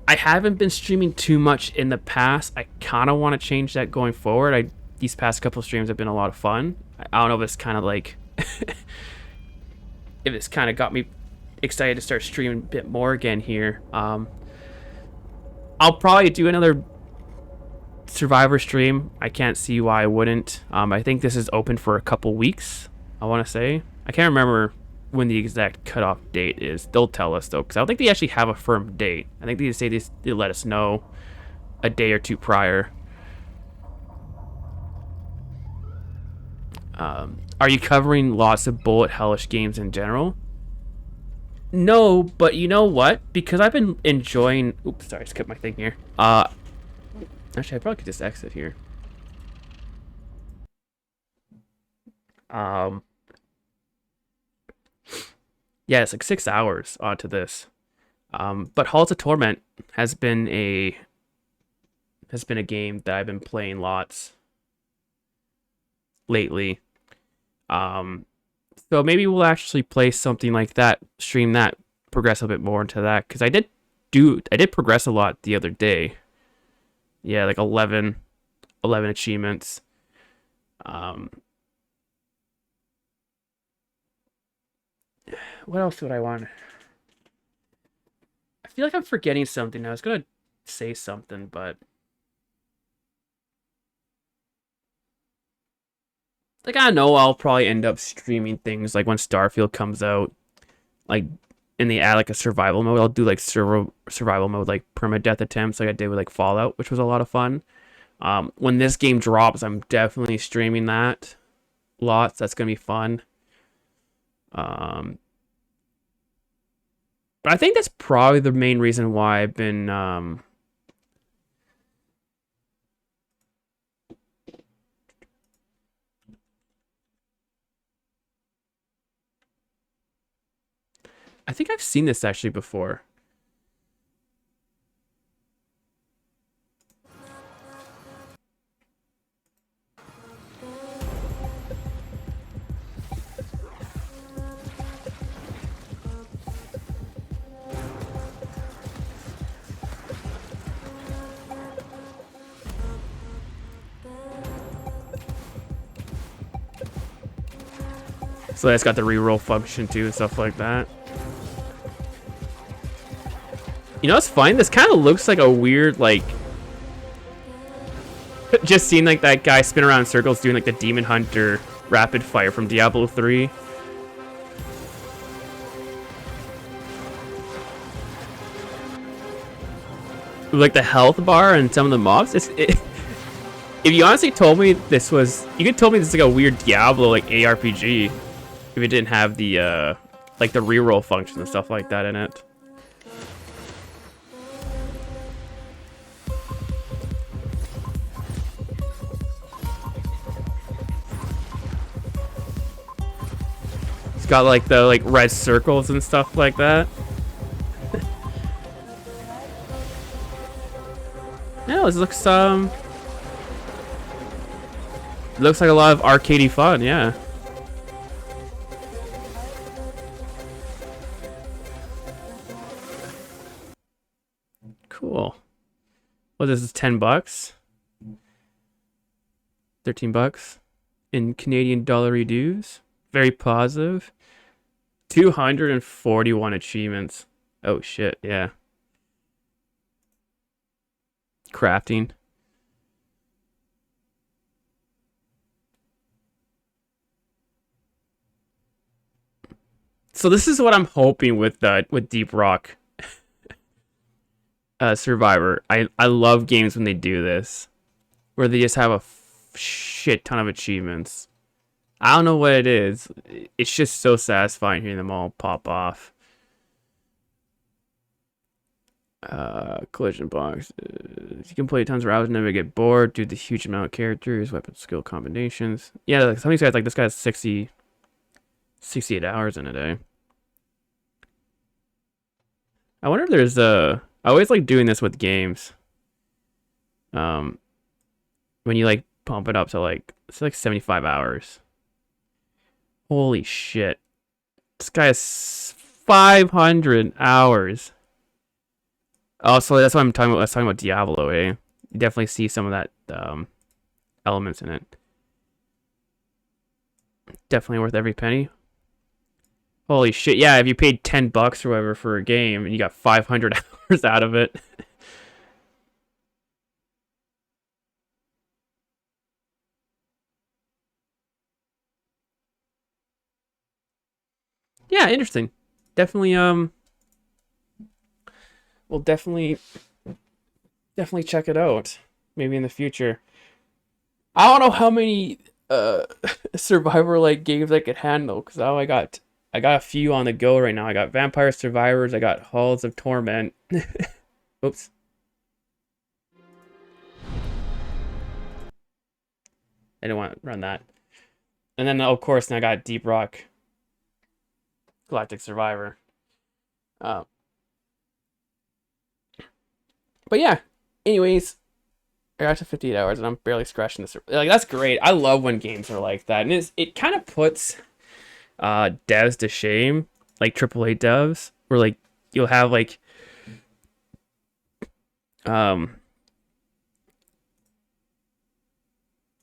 I haven't been streaming too much in the past. I kind of want to change that going forward. These past couple streams have been a lot of fun. I don't know if it's kind of like if it's kind of got me excited to start streaming a bit more again here. I'll probably do another Survivor stream. I can't see why I wouldn't. I think this is open for a couple weeks, I want to say. I can't remember when the exact cutoff date is. They'll tell us though, because I don't think they actually have a firm date. I think they say they let us know a day or two prior. Are you covering lots of bullet hellish games in general? No, but you know what? Because I've been enjoying... Oops, sorry, I just cut my thing here. Actually, I probably could just exit here. Yeah, it's like 6 hours onto this. But Halls of Torment has been a game that I've been playing lots lately. So maybe we'll actually play something like that, stream that, progress a bit more into that, because I did progress a lot the other day. Yeah, like 11 achievements. What else would I want? I feel like I'm forgetting something. I was gonna say something, but like, I don't know, I'll probably end up streaming things like when Starfield comes out, like, and they add like a survival mode. I'll do like survival mode, like permadeath attempts like I did with like Fallout, which was a lot of fun. When this game drops, I'm definitely streaming that lots. That's gonna be fun. But I think that's probably the main reason why I've been I think I've seen this actually before. So it's got the reroll function too and stuff like that. You know, it's fine. This kind of looks like a weird, like, just seeing like that guy spin around in circles doing like the Demon Hunter rapid fire from Diablo 3. Like the health bar and some of the mobs. If you honestly told me this was, you could told me this is like a weird Diablo like ARPG if it didn't have the like the reroll function and stuff like that in it. It's got like the red circles and stuff like that. No, this looks looks like a lot of arcadey fun, yeah. Cool. Well, this is $10. $13 in Canadian dollar dues. Very positive. 241 achievements. Oh shit, yeah. Crafting. So this is what I'm hoping with Deep Rock Survivor. I love games when they do this, where they just have a shit ton of achievements. I don't know what it is. It's just so satisfying hearing them all pop off. Collision box. You can play tons of rounds and never get bored due to the huge amount of characters, weapon skill combinations. Yeah, like some of these guys, like this guy's 68 hours in a day. I wonder if there's I always like doing this with games. When you like pump it up to like, it's like 75 hours. Holy shit. This guy has 500 hours. Oh, so that's what I'm talking about. I was talking about Diablo, eh? You definitely see some of that elements in it. Definitely worth every penny. Holy shit, yeah, if you paid $10 or whatever for a game and you got 500 hours out of it. Yeah, interesting. Definitely, we'll definitely check it out. Maybe in the future. I don't know how many Survivor-like games I could handle, because I got a few on the go right now. I got Vampire Survivors, I got Halls of Torment. Oops. I didn't want to run that. And then, of course, now I got Deep Rock Galactic Survivor. But yeah, anyways, I got to 58 hours and I'm barely scratching this. Like, that's great. I love when games are like that. And it kind of puts devs to shame, like AAA devs, where like you'll have like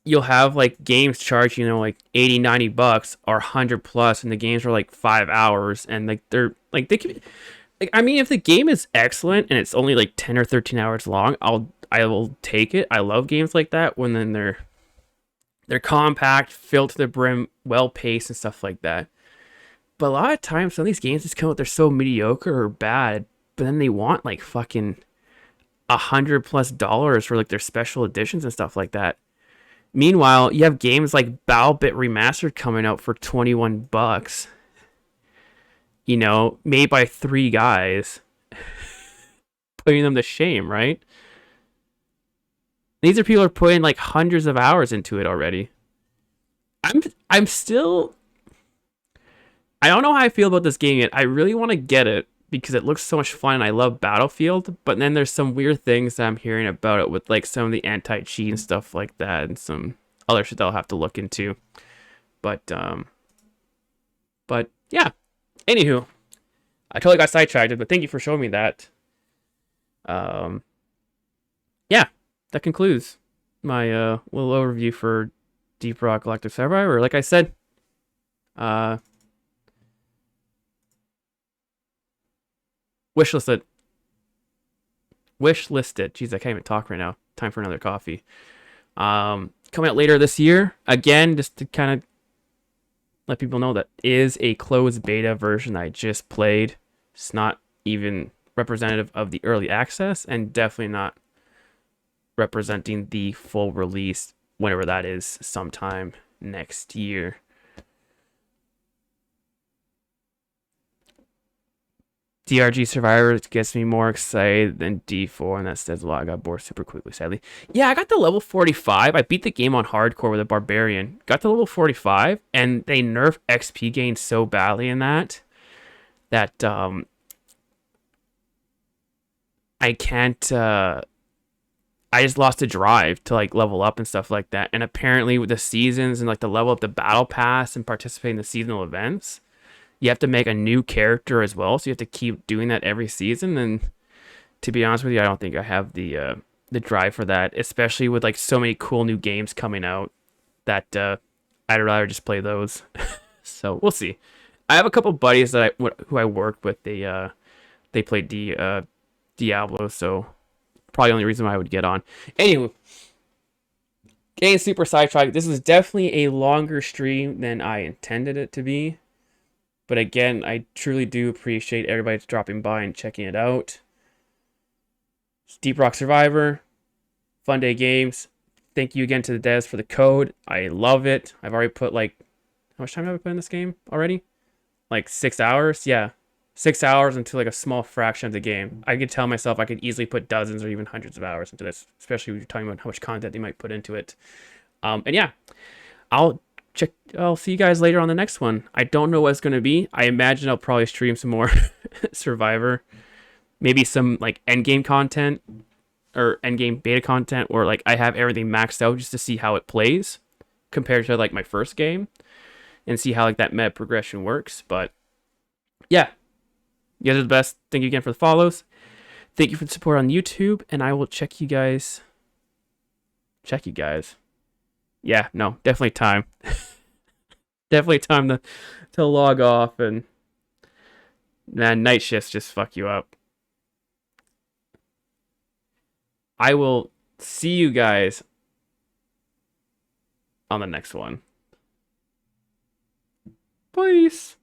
you'll have like games charge, you know, like 80, $90 or 100 plus, and the games are like 5 hours, and like they're like they can, like, I mean, if the game is excellent and it's only like 10 or 13 hours long, I will take it. I love games like that when then they're compact, filled to the brim, well paced and stuff like that. But a lot of times some of these games just come out, they're so mediocre or bad, but then they want like fucking $100+ for like their special editions and stuff like that. Meanwhile, you have games like BattleBit Remastered coming out for $21. You know, made by 3 guys, putting them to shame, right? These are people who are putting like hundreds of hours into it already. I'm still, I don't know how I feel about this game yet. I really want to get it because it looks so much fun and I love Battlefield, but then there's some weird things that I'm hearing about it with like some of the anti-cheat and stuff like that and some other shit that I'll have to look into. But yeah. Anywho, I totally got sidetracked, but thank you for showing me that. Yeah, that concludes my little overview for Deep Rock Galactic Survivor. Like I said, wishlisted. Jeez, I can't even talk right now. Time for another coffee. Coming out later this year. Again, just to kind of let people know that is a closed beta version I just played. It's not even representative of the early access, and definitely not representing the full release, whenever that is, sometime next year. DRG Survivor gets me more excited than D4, and that says a lot. I got bored super quickly, sadly. Yeah, I got to level 45. I beat the game on hardcore with a barbarian. Got to level 45, and they nerf XP gain so badly in that I can't. I just lost a drive to like level up and stuff like that. And apparently, with the seasons and like the level up the battle pass and participate in the seasonal events, you have to make a new character as well, so you have to keep doing that every season. And to be honest with you, I don't think I have the drive for that, especially with like so many cool new games coming out that I'd rather just play those. So we'll see. I have a couple buddies that who I worked with. They played Diablo, so probably the only reason why I would get on. Anyway, getting super sidetracked. This is definitely a longer stream than I intended it to be. But again, I truly do appreciate everybody dropping by and checking it out. Deep Rock Survivor, Fun Day Games. Thank you again to the devs for the code. I love it. I've already put like, how much time have I put in this game already? Like 6 hours? Yeah. 6 hours into like a small fraction of the game. I could tell myself I could easily put dozens or even hundreds of hours into this, especially when you're talking about how much content they might put into it. And yeah, I'll see you guys later on the next one. I don't know what it's going to be. I imagine I'll probably stream some more Survivor. Maybe some like endgame content or endgame beta content, or like I have everything maxed out just to see how it plays compared to like my first game and see how like that meta progression works. But yeah, you guys are the best. Thank you again for the follows. Thank you for the support on YouTube, and I will check you guys. Yeah, no, definitely time. Definitely time to log off, and man, night shifts just fuck you up. I will see you guys on the next one. Peace.